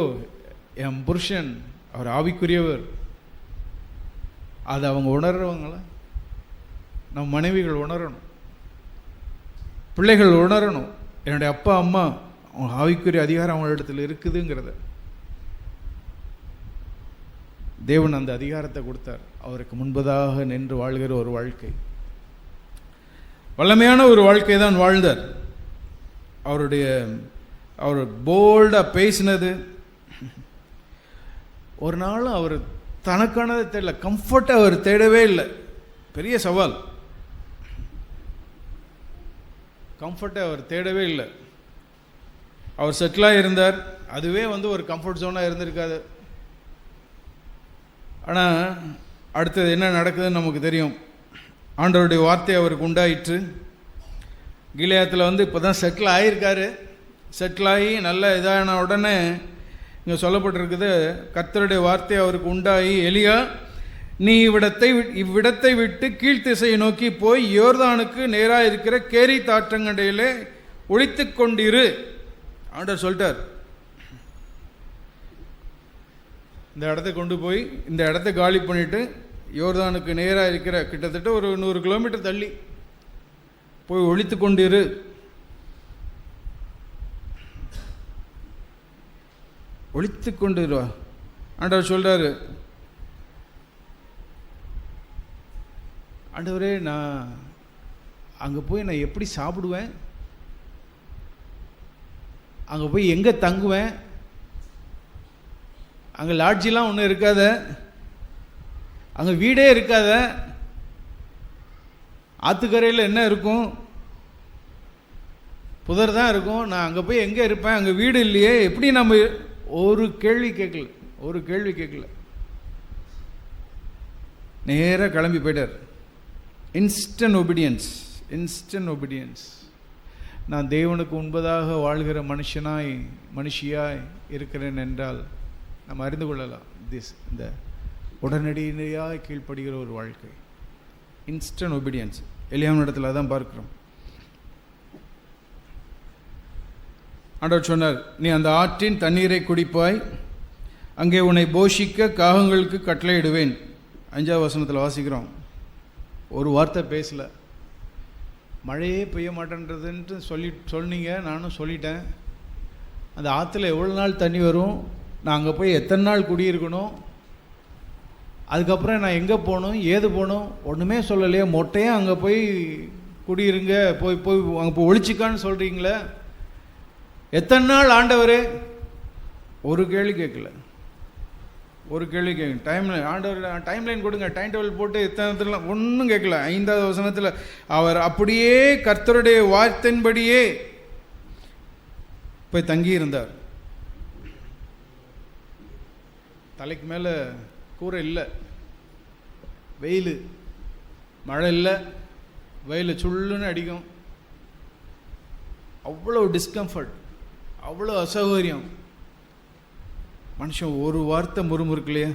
என் புருஷன் அவர் ஆவிக்குரியவர், அது அவங்க உணர்றவங்கள நம்ம மனைவிகள் உணரணும், பிள்ளைகள் உணரணும். என்னுடைய அப்பா அம்மா அவங்க ஆவிக்குரிய அதிகாரம் அவங்களிடத்தில் இருக்குதுங்கிறத. தேவன் அந்த அதிகாரத்தை கொடுத்தார். அவருக்கு முன்பதாக நின்று வாழ்கிற ஒரு வாழ்க்கை, வல்லமையான ஒரு வாழ்க்கை தான் வாழ்ந்தார். அவர் போல்டாக பேசினது, ஒரு நாள் அவர் தனக்கானதை தெரியல, கம்ஃபர்ட்டை அவர் தேடவே இல்லை. பெரிய சவால். கம்ஃபர்ட்டை அவர் தேடவே இல்லை. அவர் செட்டிலாக இருந்தார். அதுவே ஒரு கம்ஃபர்ட் ஜோனாக இருந்திருக்காது. ஆனால் அடுத்தது என்ன நடக்குதுன்னு நமக்கு தெரியும். ஆண்டவருடைய வார்த்தை அவருக்கு உண்டாயிற்று. கிலியாத்தில் இப்போ தான் செட்டில் ஆகியிருக்காரு. செட்டில் ஆகி நல்ல இதான உடனே இங்கே சொல்லப்பட்டிருக்குது, கர்த்தருடைய வார்த்தை அவருக்கு உண்டாகி, எலியா, நீ இவ்விடத்தை விட்டு கீழ்த்திசையை நோக்கி போய் யோர்தானுக்கு நேராக இருக்கிற கேரி தாற்றங்கடையிலே ஒளித்து கொண்டிரு. ஆண்டவர் சொல்லிட்டார், இந்த இடத்த கொண்டு போய் இந்த இடத்த காலி பண்ணிவிட்டு யோர்தானுக்கு நேராக இருக்கிற கிட்டத்தட்ட ஒரு 100 கிலோமீட்டர் தள்ளி போய் ஒளித்து கொண்டிரு. ஒளித்து கொண்டிருவா. ஆண்டவர் சொல்கிறாரு, ஆண்டவரே, நான் அங்கே போய் நான் எப்படி சாப்பிடுவேன்? அங்கே போய் எங்கே தங்குவேன்? அங்கே லாட்ஜிலாம் ஒன்றும் இருக்காத, அங்கே வீடே இருக்காத, ஆற்றுக்கரையில் என்ன இருக்கும்? புதர் தான் இருக்கும். நான் அங்கே போய் எங்கே இருப்பேன்? அங்கே வீடு இல்லையே, எப்படி நம்ம? ஒரு கேள்வி கேட்கல. நேராக கிளம்பி போயிட்டார். Instant obedience. நான் தேவனுக்கு உண்பதாக வாழ்கிற மனுஷியாய் இருக்கிறேன் என்றால் நம்ம அறிந்து கொள்ளலாம். இந்த உடனடியாக கீழ்ப்படுகிற ஒரு வாழ்க்கை, இன்ஸ்டன்ட் ஒபீடியன்ஸ். எலியாவின் இடத்துல தான் பார்க்கிறோம். ஆண்டவர் சொன்னார், நீ அந்த ஆற்றின் தண்ணீரை குடிப்பாய், அங்கே உன்னை போஷிக்க காகங்களுக்கு கட்டளையிடுவேன். 5ஆவது வசனத்தில் வாசிக்கிறோம். ஒரு வார்த்தை பேசல. மழையே பெய்ய மாட்டேன்றதுன்ட்டு சொன்னீங்க, நானும் சொல்லிட்டேன். அந்த ஆற்றுல எவ்வளோ நாள் தண்ணி வரும்? நான் அங்கே போய் எத்தனை நாள் குடியிருக்கணும்? அதுக்கப்புறம் நான் எங்கே போகணும், ஏது போகணும்? ஒன்றுமே சொல்லலையே. மொட்டையாக அங்கே போய் குடியிருங்க, போய் அங்கே போய் ஒழிச்சிக்கான்னு சொல்கிறீங்களே. எத்தனை நாள் ஆண்டவரே? ஒரு கேள்வி கேட்கல. டைம்லைன், ஆண்டவர் டைம்லைன் கொடுங்க, டைம் டேபிள் போட்டு எத்தனை ஒன்றும் கேட்கல. 5ஆவது வசனத்தில் அவர் அப்படியே கர்த்தருடைய வார்த்தையின்படியே போய் தங்கி இருந்தார். தலைக்கு மேலே கூரை இல்லை, வெயில், மழை இல்லை, வெயில் சுள்ளுன்னு அடிக்கும். அவ்வளோ டிஸ்கம்ஃபர்ட், அவ்வளோ அசௌகரியம். மனுஷன் ஒரு வார்த்தை முறுமுறுக்கலையே,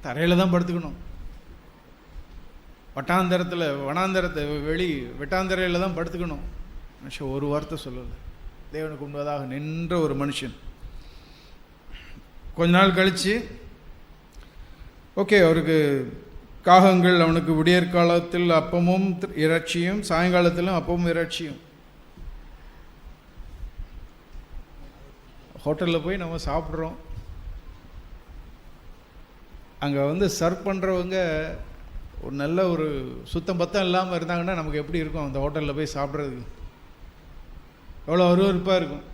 தரையில் தான் படுத்துக்கணும். வெட்டாந்தரையில் தான் படுத்துக்கணும். மனுஷன் ஒரு வார்த்தை சொல்லலை. தேவனுக்கு உண்பதாக நின்ற ஒரு மனுஷன். கொஞ்ச நாள் கழித்து ஓகே, அவருக்கு காகங்கள், அவனுக்கு விடியற் காலத்தில் அப்பமும் இறைச்சியும், சாயங்காலத்திலும் அப்பமும் இறைச்சியும். ஹோட்டலில் போய் நம்ம சாப்பிட்றோம். அங்கே சர்வ் பண்ணுறவங்க ஒரு நல்ல ஒரு சுத்தம் பத்தம் இல்லாமல் இருந்தாங்கன்னா நமக்கு எப்படி இருக்கும்? அந்த ஹோட்டலில் போய் சாப்பிட்றதுக்கு எவ்வளோ அருவருப்பாக இருக்கும்.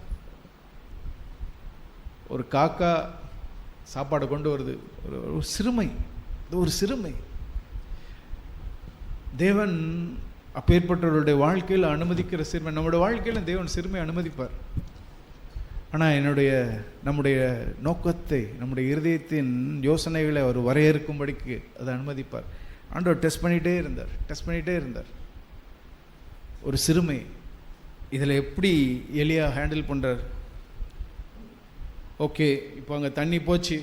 ஒரு காக்கா சாப்பாடு கொண்டு வருது, ஒரு சிறுமை. இது ஒரு சிறுமை. தேவன் அப்பேற்பட்டவருடைய வாழ்க்கையில் அனுமதிக்கிற சிறுமை. நம்முடைய வாழ்க்கையில் தேவன் சிறுமை அனுமதிப்பார். ஆனால் நம்முடைய நோக்கத்தை, நம்முடைய இருதயத்தின் யோசனைகளை அவர் வரையறுக்கும்படிக்கு அதை அனுமதிப்பார். ஆண்டவர் டெஸ்ட் பண்ணிகிட்டே இருந்தார். ஒரு சிறுமை. இதில் எப்படி எலியா ஹேண்டில் பண்ணுறார்? ஓகே, இப்போ அங்கே தண்ணி போச்சு,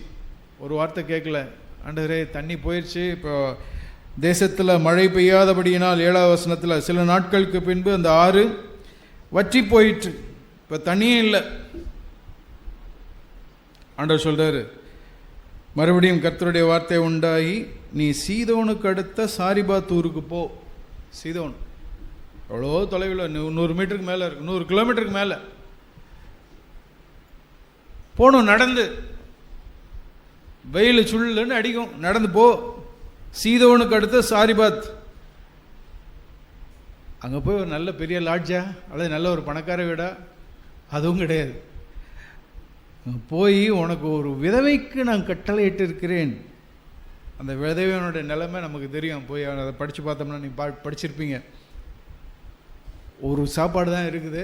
ஒரு வார்த்தை கேட்கல. ஆண்டவரே, தண்ணி போயிடுச்சு, இப்போ தேசத்தில் மழை பெய்யாதபடியினால் 7ஆவது வசனத்தில் சில நாட்களுக்கு பின்பு அந்த ஆறு வற்றி போயிற்று, இப்போ தண்ணியும் இல்லை. ஆண்டவர் சொல்கிறாரு, மறுபடியும் கர்த்தருடைய வார்த்தை உண்டாகி, நீ சீதோனுக்கு அடுத்த சாரிபாத் ஊருக்கு போ. சீதோன் எவ்வளோ தொலைவில், 100 மீட்டருக்கு மேலே இருக்கு, 100 கிலோமீட்டருக்கு மேலே போகணும். நடந்து, வெயில் சுள்ளுன்னு அடிக்கும், நடந்து போ. சீதோனுக்கு அடுத்த சாரிபாத். அங்கே போய் ஒரு நல்ல பெரிய லாட்ஜா அல்லது நல்ல ஒரு பணக்கார வீடா? அதுவும் கிடையாது. போய் உனக்கு ஒரு விதவைக்கு நான் கட்டளையிட்டு இருக்கிறேன், அந்த விதவையனுடைய நிலைமை நமக்கு தெரியும். போய் அதை படித்து பார்த்தோம்னா நீங்கள் படிச்சிருப்பீங்க. ஒரு சாப்பாடு தான் இருக்குது,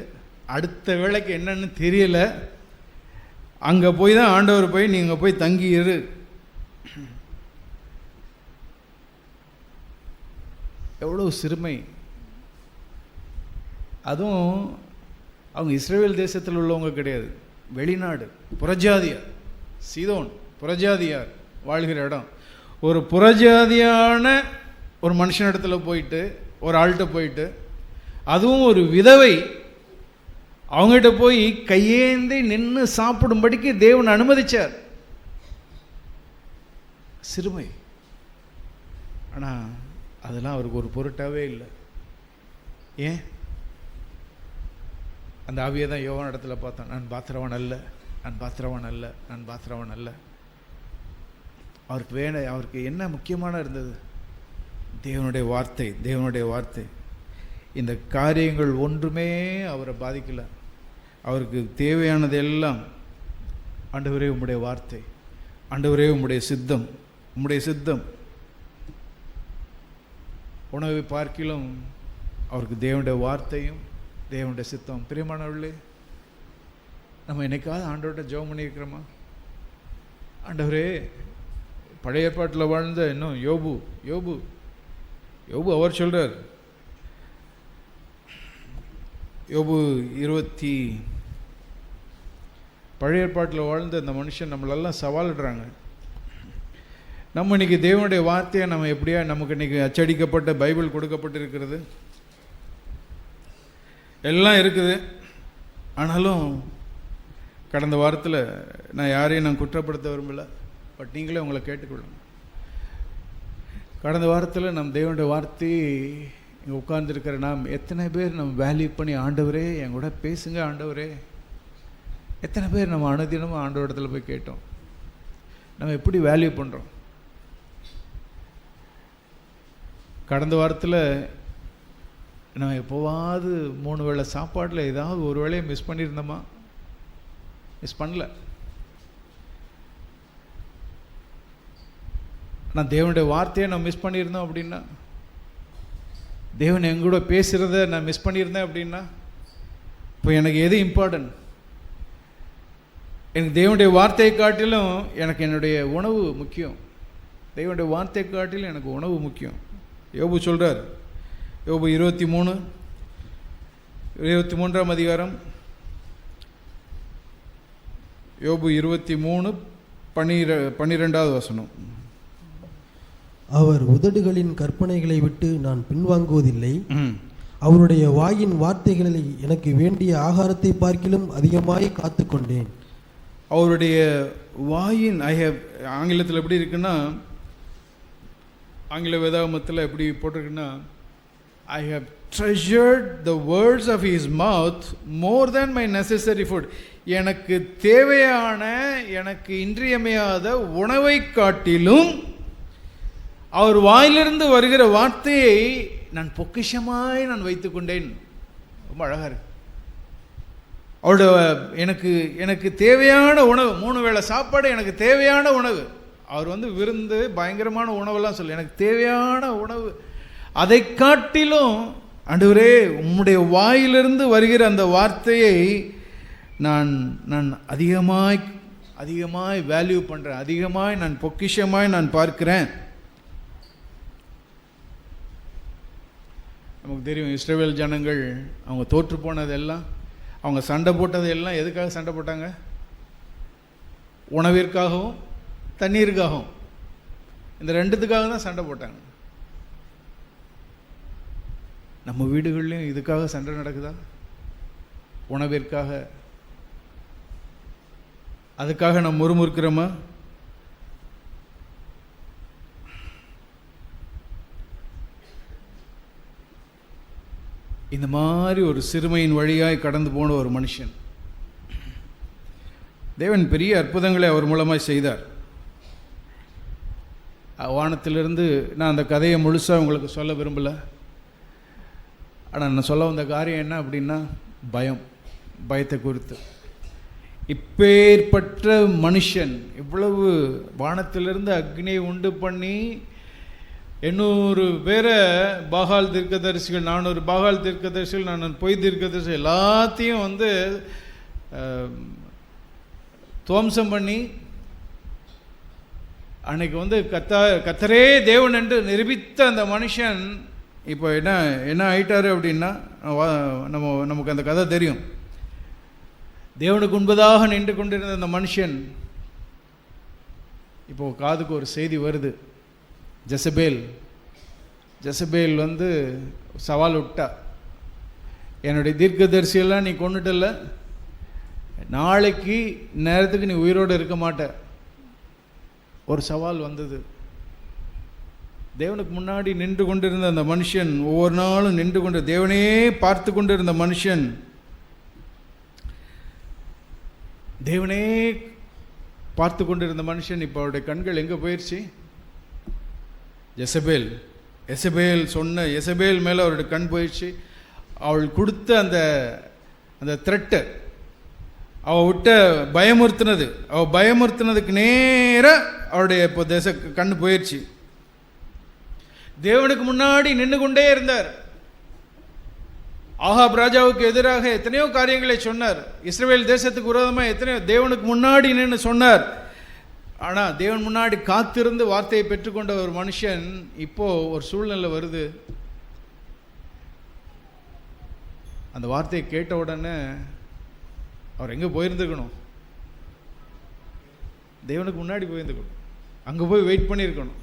அடுத்த வேளைக்கு என்னன்னு தெரியல. அங்கே போய் தான் ஆண்டவர் போய் நீங்கள் போய் தங்கி இரு. எவ்வளோ சிறுமை. அதுவும் அவங்க இஸ்ரேல் தேசத்தில் உள்ளவங்க கிடையாது, வெளிநாடு, புறஜாதியார், சீதோன் புறஜாதியார் வாழ்கிற இடம். ஒரு புறஜாதியான ஒரு மனுஷனிடத்துல போயிட்டு, ஒரு ஆள்கிட்ட போயிட்டு, அதுவும் ஒரு விதவை, அவங்ககிட்ட போய் கையேந்தி நின்று சாப்பிடும்படிக்கு தேவன் அனுமதிச்சார். சிறுமை. ஆனால் அதெல்லாம் அவருக்கு ஒரு பொருட்டாவே இல்லை. ஏன்? அந்த ஆவியை தான் யோவான் இடத்துல பார்த்தோம். நான் பாத்திரவன் அல்ல, நான் பாத்திரவன் அல்ல, நான் பாத்திரவன் அல்ல. அவருக்கு என்ன முக்கியமான இருந்தது? தேவனுடைய வார்த்தை, தேவனுடைய வார்த்தை. இந்த காரியங்கள் ஒன்றுமே அவரை பாதிக்கல. அவருக்கு தேவையானது எல்லாம், ஆண்டவரே உம்முடைய வார்த்தை, ஆண்டவரே உம்முடைய சித்தம், உம்முடைய சித்தம். உணவை பார்க்கிலும் அவருக்கு தேவனுடைய வார்த்தையும் தேவனுடைய சித்தம். பிரியமானவர்களே, நம்ம என்னைக்காவது ஆண்டவர்கிட்ட ஜெபம் பண்ணியிருக்கிறோமா? ஆண்டவரே, பழைய ஏற்பாட்டில் வாழ்ந்த இன்னும் யோபு அவர் சொல்றார், யோபு 20 பழைய ஏற்பாட்டில் வாழ்ந்த இந்த மனுஷன் நம்மளெல்லாம் சவாலிடுறாங்க. நம்ம இன்னைக்கு தேவனுடைய வார்த்தையை நம்ம எப்படியா, நமக்கு இன்னைக்கு அச்சடிக்கப்பட்ட பைபிள் கொடுக்கப்பட்டிருக்கிறது, எல்லாம் இருக்குது. ஆனாலும் கடந்த வாரத்தில் நான் யாரையும் நான் குற்றப்படுத்த விரும்பலை, பட் நீங்களே உங்களை கேட்டுக்கொள்ளுங்க. கடந்த வாரத்தில் நம் தேவனுடைய வார்த்தையை இங்கே உட்கார்ந்துருக்கிற நாம் எத்தனை பேர் நம்ம வேல்யூ பண்ணி, ஆண்டவரே என் கூட பேசுங்க ஆண்டவரே, எத்தனை பேர் நம்ம அனுதினமும் ஆண்டவர் இடத்துல போய் கேட்டோம்? நம்ம எப்படி வேல்யூ பண்ணுறோம்? கடந்த வாரத்தில் நம்ம எப்போவாவது 3 வேளை சாப்பாட்டில் ஏதாவது ஒரு வேளையை மிஸ் பண்ணியிருந்தோமா? மிஸ் பண்ணல. நான் தேவனுடைய வார்த்தையை நான் மிஸ் பண்ணியிருந்தோம் அப்படின்னா, தேவன் எங்கூட பேசுகிறத நான் மிஸ் பண்ணியிருந்தேன் அப்படின்னா, இப்போ எனக்கு எது இம்பார்ட்டன்ட்? எனக்கு தேவனுடைய வார்த்தையை காட்டிலும் எனக்கு என்னுடைய உணவு முக்கியம். தேவனுடைய வார்த்தையை காட்டிலும் எனக்கு உணவு முக்கியம். யோபு சொல்கிறார், யோபு 23ஆம் அதிகாரம், யோபு 23:12 வசனம். அவர் உதடுகளின் கற்பனைகளை விட்டு நான் பின்வாங்குவதில்லை, அவருடைய வாயின் வார்த்தைகளில் எனக்கு வேண்டிய ஆகாரத்தை பார்க்கிலும் அதிகமாய் காத்து கொண்டேன். அவருடைய வாயின், ஆங்கிலத்தில் எப்படி இருக்குன்னா, ஆங்கில வேதாகமத்தில் எப்படி போட்டிருக்குன்னா, I have treasured the words of his mouth more than my necessary food. எனக்கு தேவையான, எனக்கு இன்றியமையாத உணவை காட்டிலும் அவர் வாயிலிருந்து வருகிற வார்த்தையை நான் பொக்கிஷமாய் நான் வைத்துக் கொண்டேன். ரொம்ப அழகா இருக்கு. அவரோட எனக்கு தேவையான உணவு, 3 வேளை சாப்பாடு, எனக்கு தேவையான உணவு. அவர் விருந்து பயங்கரமான உணவெல்லாம் சொல்லி, எனக்கு தேவையான உணவு, அதை காட்டிலும் ஆண்டவரே உம்முடைய வாயிலிருந்து வருகிற அந்த வார்த்தையை நான் அதிகமாய் வேல்யூ பண்ணுறேன், அதிகமாய் நான் பொக்கிஷமாய் நான் பார்க்கிறேன். நமக்கு தெரியும், இஸ்ரவேல் ஜனங்கள் அவங்க தோற்று போனதெல்லாம், அவங்க சண்டை போட்டதெல்லாம் எதுக்காக சண்டை போட்டாங்க? உணவிற்காகவும் தண்ணீருக்காகவும். இந்த ரெண்டுத்துக்காக தான் சண்டை போட்டாங்க. நம்ம வீடுகள்லையும் இதுக்காக சண்டை நடக்குதா? உணவிற்காக, அதுக்காக நம்ம முறுமுறுக்கிறோமா? இந்த மாதிரி ஒரு சிறுமையின் வழியாய் கடந்து போன ஒரு மனுஷன், தேவன் பெரிய அற்புதங்களை அவர் மூலமாய் செய்தார். வானத்திலிருந்து நான் அந்த கதையை முழுசாக உங்களுக்கு சொல்ல விரும்பலை. ஆனால் நான் சொல்ல வந்த காரியம் என்ன அப்படின்னா, பயத்தை குறித்து. இப்பேற்பட்ட மனுஷன் இவ்வளவு வானத்திலிருந்து அக்னியை உண்டு பண்ணி 800 பேரை பாகால் தீர்க்கதரிசிகள், 400 பாகால் தீர்க்கதரிசிகள், 400 பொய் தீர்க்கதரிசிகள் எல்லாத்தையும் வந்து துவம்சம் பண்ணி அன்னைக்கு வந்து கத்தரே தேவன் என்று நிரூபித்த அந்த மனுஷன் இப்போ என்ன ஆயிட்டாரு அப்படின்னா, நமக்கு அந்த கதை தெரியும். தேவனுக்கு முன்பதாக நின்று கொண்டிருந்த அந்த மனுஷன் இப்போ காதுக்கு ஒரு செய்தி வருது. ஜெசபேல் வந்து சவால் விட்டா, என்னுடைய தீர்க்கதரிசியெல்லாம் நீ கொண்டுட்டல, நாளைக்கு நேரத்துக்கு நீ உயிரோடு இருக்க மாட்ட. ஒரு சவால் வந்தது. தேவனுக்கு முன்னாடி நின்று கொண்டிருந்த அந்த மனுஷன், ஒவ்வொரு நாளும் நின்று கொண்டு தேவனே பார்த்து கொண்டிருந்த மனுஷன், தேவனே பார்த்து கொண்டிருந்த மனுஷன் இப்போ அவருடைய கண்கள் எங்கே போயிடுச்சு? எசபேல் சொன்ன எசபேல் மேலே அவருடைய கண் போயிடுச்சு. அவள் கொடுத்த அந்த த்ரெட்டு, அவள் விட்ட பயமுறுத்தினதுக்கு நேராக அவருடைய இப்போ கண் போயிடுச்சு. தேவனுக்கு முன்னாடி நின்று கொண்டே இருந்தார். ஆகாப் ராஜாவுக்கு எதிராக எத்தனையோ காரியங்களை சொன்னார். இஸ்ரவேல் தேசத்துக்கு விரோதமாக எத்தனையோ தேவனுக்கு முன்னாடி நின்று சொன்னார். ஆனால் தேவன் முன்னாடி காத்திருந்து வார்த்தையை பெற்றுக்கொண்ட ஒரு மனுஷன் இப்போ ஒரு சூழ்நிலை வருது. அந்த வார்த்தையை கேட்ட உடனே அவர் எங்கே போயிருந்துக்கணும்? தேவனுக்கு முன்னாடி போயிருந்துக்கணும், அங்கே போய் வெயிட் பண்ணியிருக்கணும்.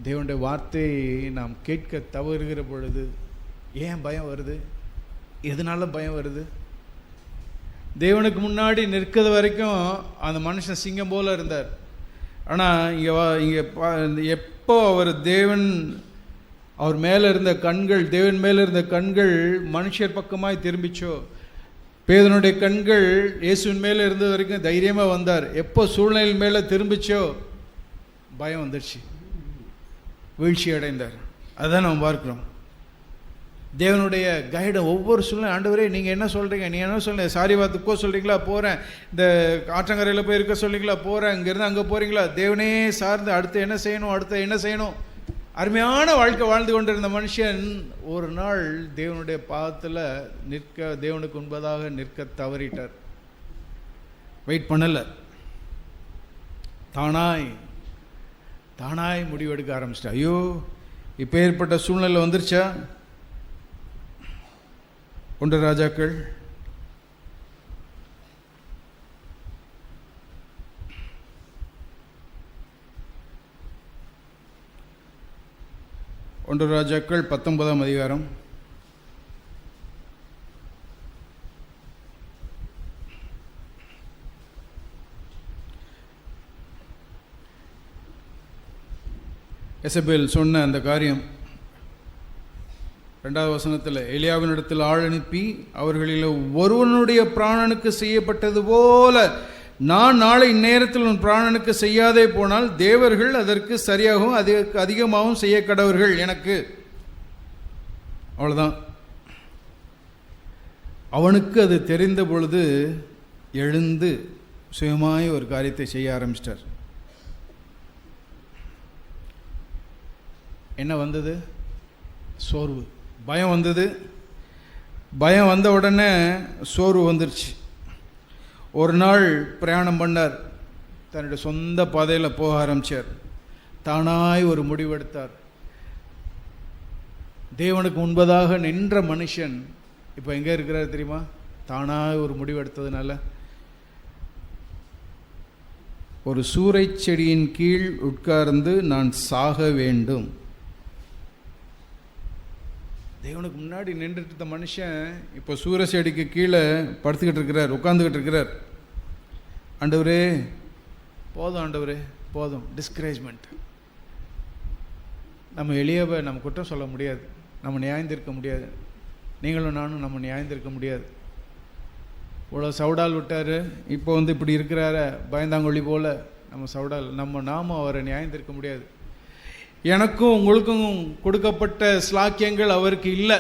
தேவனுடைய வார்த்தையை நாம் கேட்க தவறுகிற பொழுது ஏன் பயம் வருது? எதனால பயம் வருது? தேவனுக்கு முன்னாடி நிற்கிறது வரைக்கும் அந்த மனுஷன் சிங்கம் போல இருந்தார். ஆனால் இங்கே எப்போ அவர் மேலே இருந்த கண்கள், தேவன் மேலே இருந்த கண்கள் மனுஷர் பக்கமாய் திரும்பிச்சோ, பேதனுடைய கண்கள் இயேசுவின் மேலே இருந்த வரைக்கும் தைரியமாக வந்தார். எப்போ சூழ்நிலை மேலே திரும்பிச்சோ பயம் வந்துடுச்சு, வீழ்ச்சி அடைந்தார். அதுதான் நம்ம பார்க்குறோம். தேவனுடைய கைடை ஒவ்வொரு சூழ்நிலை, ஆண்டவரே நீங்கள் என்ன சொல்கிறீங்க, நீங்கள் என்ன சொல்லுங்கள், சாரிவாத்துக்கு போக சொல்கிறீங்களா, போகிறேன். இந்த ஆற்றங்கரையில் போய் இருக்க சொல்கிறீங்களா, போகிறேன். இங்கேருந்து அங்கே போகிறீங்களா, தேவனே சார்ந்து அடுத்து என்ன செய்யணும். அருமையான வாழ்க்கை வாழ்ந்து கொண்டிருந்த மனுஷன் ஒரு நாள் தேவனுடைய பாதத்தில் தேவனுக்கு முன்பதாக நிற்க தவறிட்டார். வெயிட் பண்ணலை, தானாய் முடிவெடுக்க ஆரம்பிச்சிட்டா. ஐயோ, இப்போ ஏற்பட்ட சூழ்நிலை வந்துருச்சா? 1 ராஜாக்கள் 19ஆம் அதிகாரம். எசபேல் சொன்ன அந்த காரியம் 2வது வசனத்தில், எலியாவினிடத்தில் ஆள் அனுப்பி அவர்களில் ஒருவனுடைய பிராணனுக்கு செய்யப்பட்டது போல நான் நாளை இந்நேரத்தில் உன் பிராணனுக்கு செய்யாதே போனால் தேவர்கள் அதற்கு சரியாகவும் அதிகமாகவும் செய்ய கடவர்கள் எனக்கு. அவ்வளோதான். அவனுக்கு அது தெரிந்த பொழுது எழுந்து சுயமாய் ஒரு காரியத்தை செய்ய ஆரம்பிச்சிட்டார். என்ன வந்தது? சோர்வு, பயம் வந்தது. பயம் வந்த உடனே சோர்வு வந்துருச்சு. ஒரு நாள் பிரயாணம் பண்ணார், தன்னுடைய சொந்த பாதையில் போக ஆரம்பித்தார். தானாய் ஒரு முடிவெடுத்தார். தேவனுக்கு முன்பதாக நின்ற மனுஷன் இப்போ எங்கே இருக்கிறார் தெரியுமா? தானாய் ஒரு முடிவெடுத்ததுனால ஒரு சூரை செடியின் கீழ் உட்கார்ந்து நான் சாக வேண்டும். தேவனுக்கு முன்னாடி நின்றுட்டு இருந்த மனுஷன் இப்போ சூரிய செடிக்கு கீழே படுத்துக்கிட்டு இருக்கிறார், உட்காந்துக்கிட்டு இருக்கிறார். ஆண்டவரே போதும், ஆண்டவரே போதும். டிஸ்கரேஜ்மெண்ட். நம்ம எளியவை நம்ம குற்றம் சொல்ல முடியாது, நம்ம நியாயந்திருக்க முடியாது. நீங்களும் நானும் நம்ம நியாயந்திருக்க முடியாது. இவ்வளோ சவுடால் விட்டார், இப்போ இப்படி இருக்கிறார பயந்தாங்கொழி போல் நாம அவரை நியாயந்திருக்க முடியாது. எனக்கும் உங்களுக்கும் கொடுக்கப்பட்ட ஸ்லாக்கியங்கள் அவருக்கு இல்லை.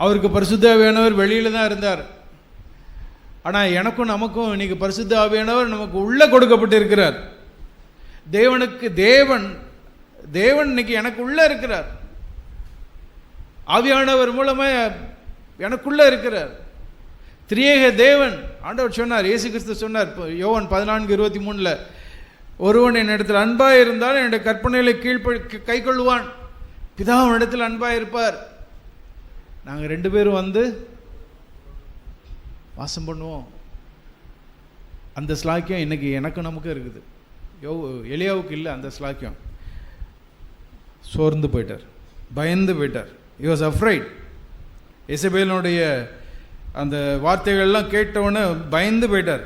அவருக்கு பரிசுத்த ஆவியானவர் வெளியில் தான் இருந்தார். ஆனால் எனக்கும் நமக்கும் இன்னைக்கு பரிசுத்த ஆவியானவர் நமக்கு உள்ளே கொடுக்கப்பட்டு இருக்கிறார். தேவன் இன்னைக்கு எனக்கு உள்ளே இருக்கிறார். ஆவியானவர் மூலமாக எனக்குள்ளே இருக்கிறார். திரியேக தேவன் ஆண்டவர் சொன்னார், இயேசு கிறிஸ்து சொன்னார் யோவான் 14:23, ஒருவன் என் இடத்தில் அன்பாக இருந்தால் என்னுடைய கற்பனைகளை கை கொள்வான், பிதாவின் இடத்தில் அன்பாக இருப்பார். நாங்கள் 2 பேரும் வந்து வாசம் பண்ணுவோம். அந்த ஸ்லாக்கியம் இன்னைக்கு எனக்கு நமக்கு இருக்குது. எலியாவுக்கு இல்லை அந்த ஸ்லாக்கியம். சோர்ந்து போயிட்டார், பயந்து போயிட்டார். he was afraid. எசபேலினுடைய அந்த வார்த்தைகள்லாம் கேட்டவுடனே பயந்து போயிட்டார்.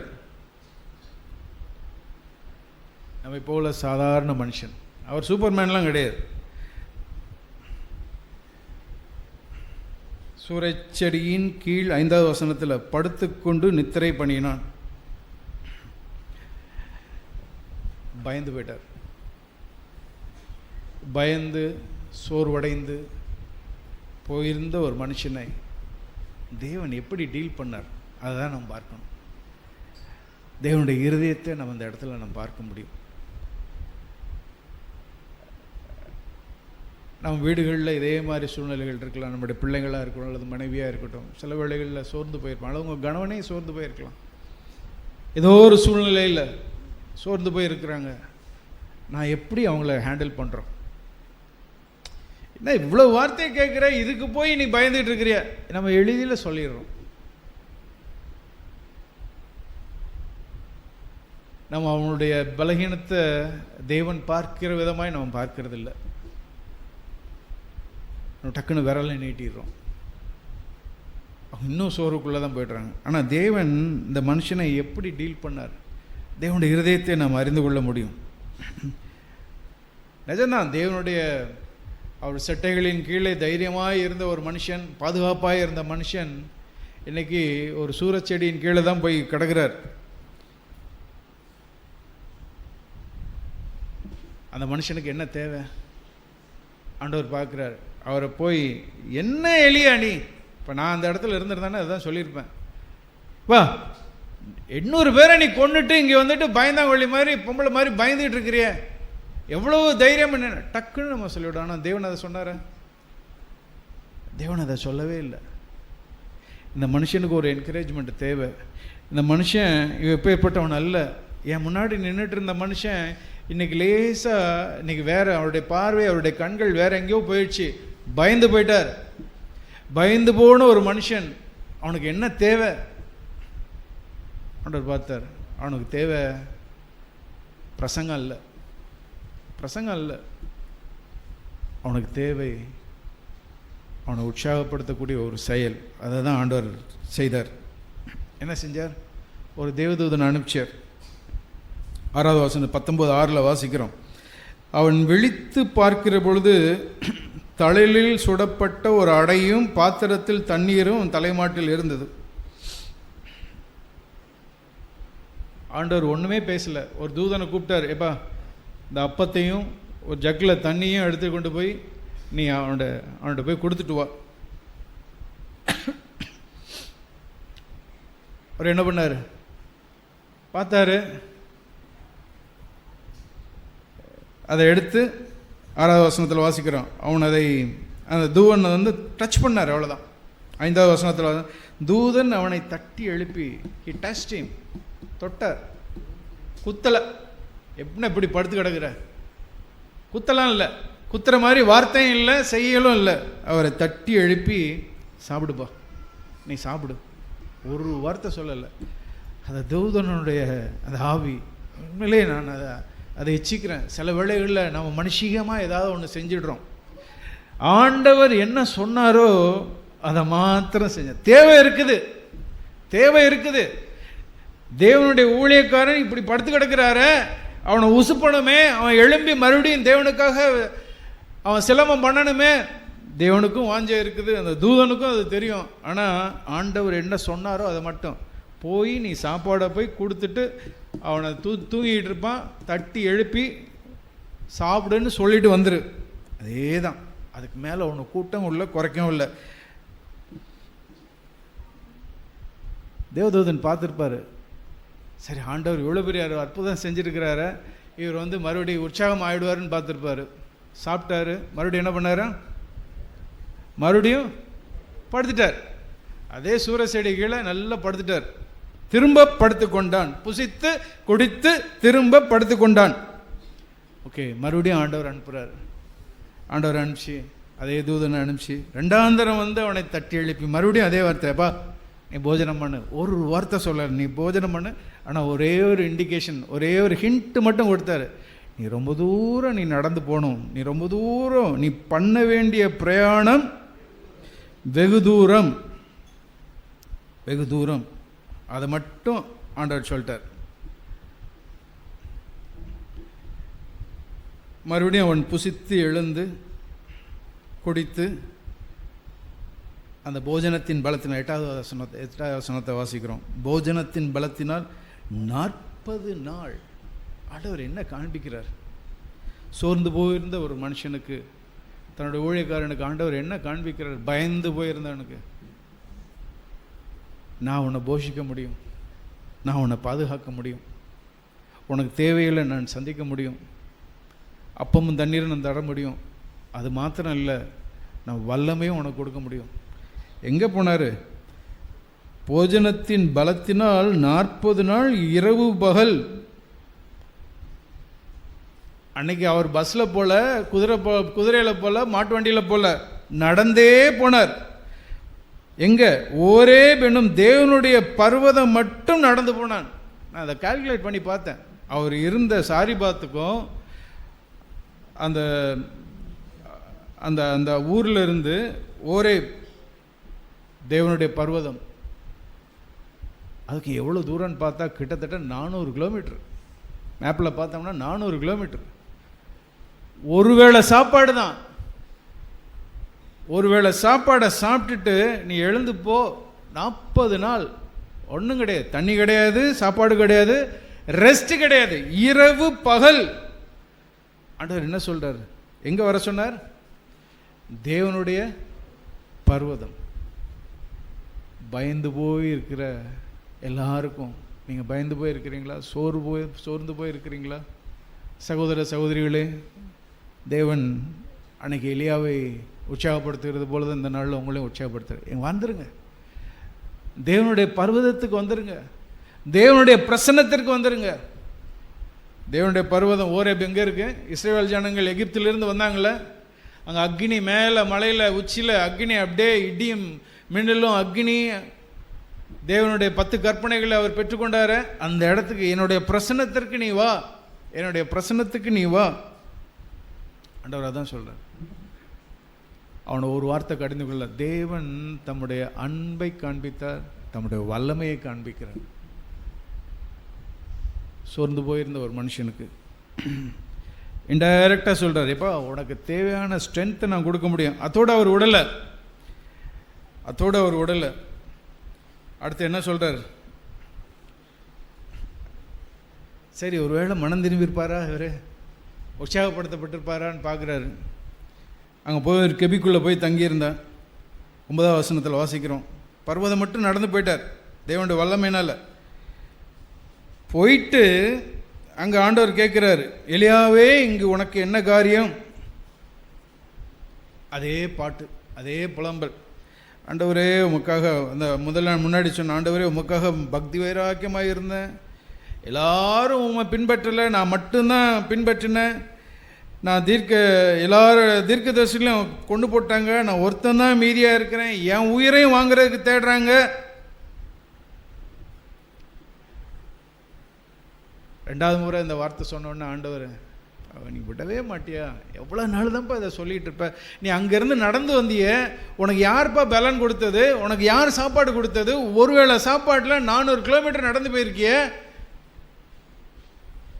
நம்ம போல சாதாரண மனுஷன், அவர் சூப்பர்மேன்லாம் கிடையாது. சூரச்செடியின் கீழ் 5வது வசனத்தில் படுத்துக்கொண்டு நித்திரை பண்ணினான். பயந்து போயிட்டார். பயந்து சோர்வடைந்து போயிருந்த ஒரு மனுஷனை தேவன் எப்படி டீல் பண்ணார், அதுதான் நம்ம பார்க்கணும். தேவனுடைய இருதயத்தை நம்ம அந்த இடத்துல நம்ம பார்க்க முடியும். நம்ம வீடுகளில் இதே மாதிரி சூழ்நிலைகள் இருக்கலாம். நம்முடைய பிள்ளைங்களாக இருக்கட்டும் அல்லது மனைவியாக இருக்கட்டும், சில வேளைகளில் சோர்ந்து போயிருப்பாங்க. அவங்க கணவனே சோர்ந்து போயிருக்கலாம். ஏதோ ஒரு சூழ்நிலையில் சோர்ந்து போயிருக்கிறாங்க. நான் எப்படி அவங்கள ஹேண்டில் பண்ணுறோம்? என்ன இவ்வளோ வார்த்தையை கேட்குற, இதுக்கு போய் நீ பயந்துட்டு இருக்கிறிய? நம்ம எளிதில் சொல்லிடுறோம். நம்ம அவனுடைய பலகீனத்தை தேவன் பார்க்கிற விதமாய் நம்ம பார்க்கறது இல்லை. டக்குன்னு விரலை நீட்டிடுறோம். அவங்க இன்னும் சோர்வுக்குள்ளே தான் போய்ட்றாங்க. ஆனால் தேவன் இந்த மனுஷனை எப்படி டீல் பண்ணார், தேவனுடைய இருதயத்தை நாம் அறிந்து கொள்ள முடியும். நிஜம்தான், தேவனுடைய அவர் சட்டைகளின் கீழே தைரியமாக இருந்த ஒரு மனுஷன், பாதுகாப்பாக இருந்த மனுஷன் இன்னைக்கு ஒரு சூரச்செடியின் கீழே தான் போய் கிடக்கிறார். அந்த மனுஷனுக்கு என்ன தேவை ஆண்டவர் பார்க்குறார். அவரை போய், என்ன எலியா நீ, இப்போ நான் அந்த இடத்துல இருந்திருந்தானே அதுதான் சொல்லியிருப்பேன். வா, 800 பேரை நீ கொண்டுட்டு இங்கே வந்துட்டு பயந்தாங்கொள்ளி மாதிரி பொம்பளை மாதிரி பயந்துகிட்டு இருக்கிறிய, எவ்வளவு தைரியம் என்ன? டக்குன்னு நம்ம சொல்லிவிடும். ஆனால் தேவன் அதை சொன்னார? தேவன் அதை சொல்லவே இல்லை. இந்த மனுஷனுக்கு ஒரு என்கரேஜ்மெண்ட் தேவை. இந்த மனுஷன் எப்பேற்பட்டவன் அல்ல. என் முன்னாடி நின்றுட்டு இருந்த மனுஷன் இன்னைக்கு லேசாக, இன்னைக்கு வேற, அவருடைய பார்வை, அவருடைய கண்கள் வேற எங்கேயோ போயிடுச்சு, பயந்து போயிட்டார். பயந்து போன ஒரு மனுஷன், அவனுக்கு என்ன தேவை? ஆண்டவர் பார்த்தார். அவனுக்கு தேவை பிரசங்கம் இல்லை, பிரசங்கம் இல்லை. அவனுக்கு தேவை அவனை உற்சாகப்படுத்தக்கூடிய ஒரு செயல். அதை தான் ஆண்டவர் செய்தார். என்ன செஞ்சார்? ஒரு தேவதூதன் அனுப்பிச்சார். 6வது வசனம் 19:6 வாசிக்கிறோம். அவன் விழித்து பார்க்கிற பொழுது தலையில் சுடப்பட்ட ஒரு அடையும் பாத்திரத்தில் தண்ணீரும் தலைமாட்டில் இருந்தது. ஆண்டவர் ஒன்றுமே பேசலை. ஒரு தூதனை கூப்பிட்டார். எப்பா, இந்த அப்பத்தையும் ஒரு ஜக்கில் தண்ணியும் எடுத்து கொண்டு போய் நீ அவன்கிட்ட போய் கொடுத்துட்டு வா. அவர் என்ன பண்ணார்? பார்த்தாரு, அதை எடுத்து 6வது வசனத்தில் வாசிக்கிறோம். அவன் அதை, அந்த தூதன் வந்து டச் பண்ணார், அவ்வளோதான். 5வது வசனத்தில் தூதன் அவனை தட்டி எழுப்பி, ஹி டச்ட் ஹிம், தொட்டார், குத்தலை. எப்படி படுத்து கிடக்குற? குத்தலாம் இல்லை, குத்துற மாதிரி வார்த்தையும் இல்லை, செய்யலும் இல்லை. அவரை தட்டி எழுப்பி, சாப்பிடுப்பா, நீ சாப்பிடு. ஒரு வார்த்தை சொல்லலை. அந்த தூதனுடைய அந்த ஆவி, உண்மையிலே நான் அதை எச்சிக்கிறேன். சில வேளைகளில் நம்ம மனுஷிகமாக ஏதாவது ஒன்று செஞ்சிடுறோம். ஆண்டவர் என்ன சொன்னாரோ அதை மாத்திரம் செஞ்ச. தேவை இருக்குது. தேவனுடைய ஊழியக்காரன் இப்படி படுத்து கிடக்கிறாரு, அவனை உசுப்பணுமே, அவன் எழும்பி மறுபடியும் தேவனுக்காக அவன் சிலம்பம் பண்ணணுமே. தேவனுக்கும் வாஞ்சை இருக்குது, அந்த தூதனுக்கும் அது தெரியும். ஆனால் ஆண்டவர் என்ன சொன்னாரோ அதை மட்டும் போய் நீ சாப்பாடை போய் கொடுத்துட்டு, அவனை தூங்கிட்டு இருப்பான், தட்டி எழுப்பி சாப்பிடுன்னு சொல்லிட்டு வந்துரு. அதே தான். அதுக்கு மேலே ஒன்று கூட்டம் இல்லை, குறைக்கவும் இல்லை. தேவதூதன் பார்த்துருப்பார், சரி ஆண்டவர் இவ்வளோ பெரிய அற்புதம் செஞ்சுருக்கிறாரு, இவர் வந்து மறுபடியும் உற்சாகம் ஆகிடுவாருன்னு பார்த்துருப்பார். சாப்பிட்டாரு, மறுபடியும் என்ன பண்ணார், மறுபடியும் படுத்துட்டார். அதே சூர செடி கீழே நல்லா படுத்துட்டார். திரும்ப படுத்து கொண்டான், புசித்து குடித்து திரும்ப படுத்து கொண்டான். ஓகே, மறுபடியும் ஆண்டவர் அனுப்புகிறார். ஆண்டவர் அனுப்பிச்சு, அதே தூதனை அனுப்பிச்சு ரெண்டாந்தரம் வந்து அவனை தட்டி எழுப்பி மறுபடியும் அதே வார்த்தைப்பா நீ போஜனம் பண்ணு. ஒரு வார்த்தை சொல்ல, நீ போஜனம் பண்ணு. ஆனால் ஒரே ஒரு இண்டிகேஷன், ஒரே ஒரு ஹிண்ட் மட்டும் கொடுத்தாரு. நீ ரொம்ப தூரம் நீ நடந்து போகணும், நீ ரொம்ப தூரம் நீ பண்ண வேண்டிய பிரயாணம் வெகு தூரம், வெகு தூரம். அதை மட்டும் ஆண்டவர் சொல்லிட்டார். மறுபடியும் அவன் புசித்து எழுந்து குடித்து அந்த போஜனத்தின் பலத்தினால், எட்டாவது வசனத்தை வாசிக்கிறோம். போஜனத்தின் பலத்தினால் 40 நாள் ஆண்டவர் என்ன காண்பிக்கிறார்? சோர்ந்து போயிருந்த ஒரு மனுஷனுக்கு, தன்னுடைய ஊழியக்காரனுக்கு ஆண்டவர் என்ன காண்பிக்கிறார்? பயந்து போயிருந்தவனுக்கு, நான் உன்னை போஷிக்க முடியும், நான் உன்னை பாதுகாக்க முடியும், உனக்கு தேவையில்லை நான் சந்திக்க முடியும், அப்பமும் தண்ணீரும் நான் தர முடியும். அது மாத்திரம் இல்லை, நான் வல்லமையும் உனக்கு கொடுக்க முடியும். எங்கே போனார்? போஜனத்தின் பலத்தினால் 40 நாள் இரவு பகல். அன்னைக்கு அவர் பஸ்ஸில் போல, குதிரையில் போல, மாட்டு வண்டியில் போல, நடந்தே போனார். எங்கே? ஒரே பெண்ணும் தேவனுடைய பர்வதம் மட்டும் நடந்து போனான். நான் அதை கால்குலேட் பண்ணி பார்த்தேன். அவர் இருந்த சாரிபாத்துக்கும் அந்த அந்த அந்த ஊரில் இருந்து ஒரே தேவனுடைய பர்வதம், அதுக்கு எவ்வளோ தூரம்னு பார்த்தா கிட்டத்தட்ட 400 கிலோமீட்டர். மேப்பில் பார்த்தோம்னா 400 கிலோமீட்டர். ஒருவேளை சாப்பாடு தான். ஒருவேளை சாப்பாடை சாப்பிட்டுட்டு நீ எழுந்து போ. 40 நாள் ஒன்றும் கிடையாது, தண்ணி கிடையாது, சாப்பாடு கிடையாது, ரெஸ்ட் கிடையாது, இரவு பகல். ஆண்டவர் என்ன சொல்றார்? எங்க வர சொன்னார்? தேவனுடைய பர்வதம். பயந்து போய் இருக்கிற எல்லாருக்கும், நீங்க பயந்து போய் இருக்கிறீங்களா? சோர்ந்து போய் இருக்கிறீங்களா? சகோதர சகோதரிகளே, தேவன் அன்னைக்கு எலியாவை உற்சாகப்படுத்துகிறது போலதான் இந்த நாளில் உங்களையும் உற்சாகப்படுத்துற. வந்துருங்க, தேவனுடைய பர்வதத்துக்கு வந்துருங்க, தேவனுடைய பிரசன்னத்திற்கு வந்துருங்க. தேவனுடைய பர்வதம் ஓரேப் எங்கே இருக்கு? இஸ்ரவேல் ஜனங்கள் எகிப்திலிருந்து வந்தாங்களே, அங்கே அக்னி மேலே மலையில் உச்சியில் அக்னி, அப்படியே இடியும் மின்னலும் அக்னி. தேவனுடைய 10 கற்பனைகளை அவர் பெற்றுக்கொண்டாரு. அந்த இடத்துக்கு, என்னுடைய பிரசன்னத்திற்கு நீ வா, என்னுடைய பிரசன்னத்துக்கு நீ வா. ஆண்டவர் அதான் சொல்றார். அவனை ஒரு வார்த்தை கடிந்து கொள்ள, தேவன் தம்முடைய அன்பை காண்பித்தார், தம்முடைய வல்லமையை காண்பிக்கிறார். சோர்ந்து போயிருந்த ஒரு மனுஷனுக்கு இன்டைரக்டாக சொல்கிறார், எப்பா உனக்கு தேவையான ஸ்ட்ரென்த்தை நான் கொடுக்க முடியும். அதோடு அவர் விடலை. அடுத்து என்ன சொல்கிறார்? சரி, ஒருவேளை மனம் திரும்பியிருப்பாரா, இவர் உற்சாகப்படுத்தப்பட்டிருப்பாரான்னு பார்க்குறாரு. அங்கே போய் கெபிக்குள்ளே போய் தங்கியிருந்தார். 9ஆவது வசனத்தில் வாசிக்கிறோம். பர்வதம் மட்டும் நடந்து போயிட்டார் தேவனுடைய வல்லமையினால். போயிட்டு அங்கே ஆண்டவர் கேட்குறாரு, எலியாவே இங்கு உனக்கு என்ன காரியம்? அதே பாட்டு, அதே புலம்பல். ஆண்டவரே உமக்காக, அந்த முன்னாடி சொன்ன, ஆண்டவரே உமக்காக பக்தி வைராக்கியமாக இருந்தேன், எல்லாரும் உண்மை பின்பற்றலை, நான் மட்டும்தான் பின்பற்றினேன். நான் எல்லாரும் தீர்க்கதரிசிகளையும் கொண்டு போட்டாங்க, நான் ஒருத்தன் தான் மீதியாக இருக்கிறேன், என் உயிரையும் வாங்குறதுக்கு தேடுறாங்க. ரெண்டாவது முறை இந்த வார்த்தை சொன்னோன்னே ஆண்டவர், நீ விடவே மாட்டியா? எவ்வளோ நாள் தான்ப்பா இதை சொல்லிகிட்டு இருப்ப? நீ அங்கேருந்து நடந்து வந்திய, உனக்கு யார்ப்பா பலன் கொடுத்தது? உனக்கு யார் சாப்பாடு கொடுத்தது? ஒருவேளை சாப்பாட்டில் 400 கிலோமீட்டர் நடந்து போயிருக்கிய,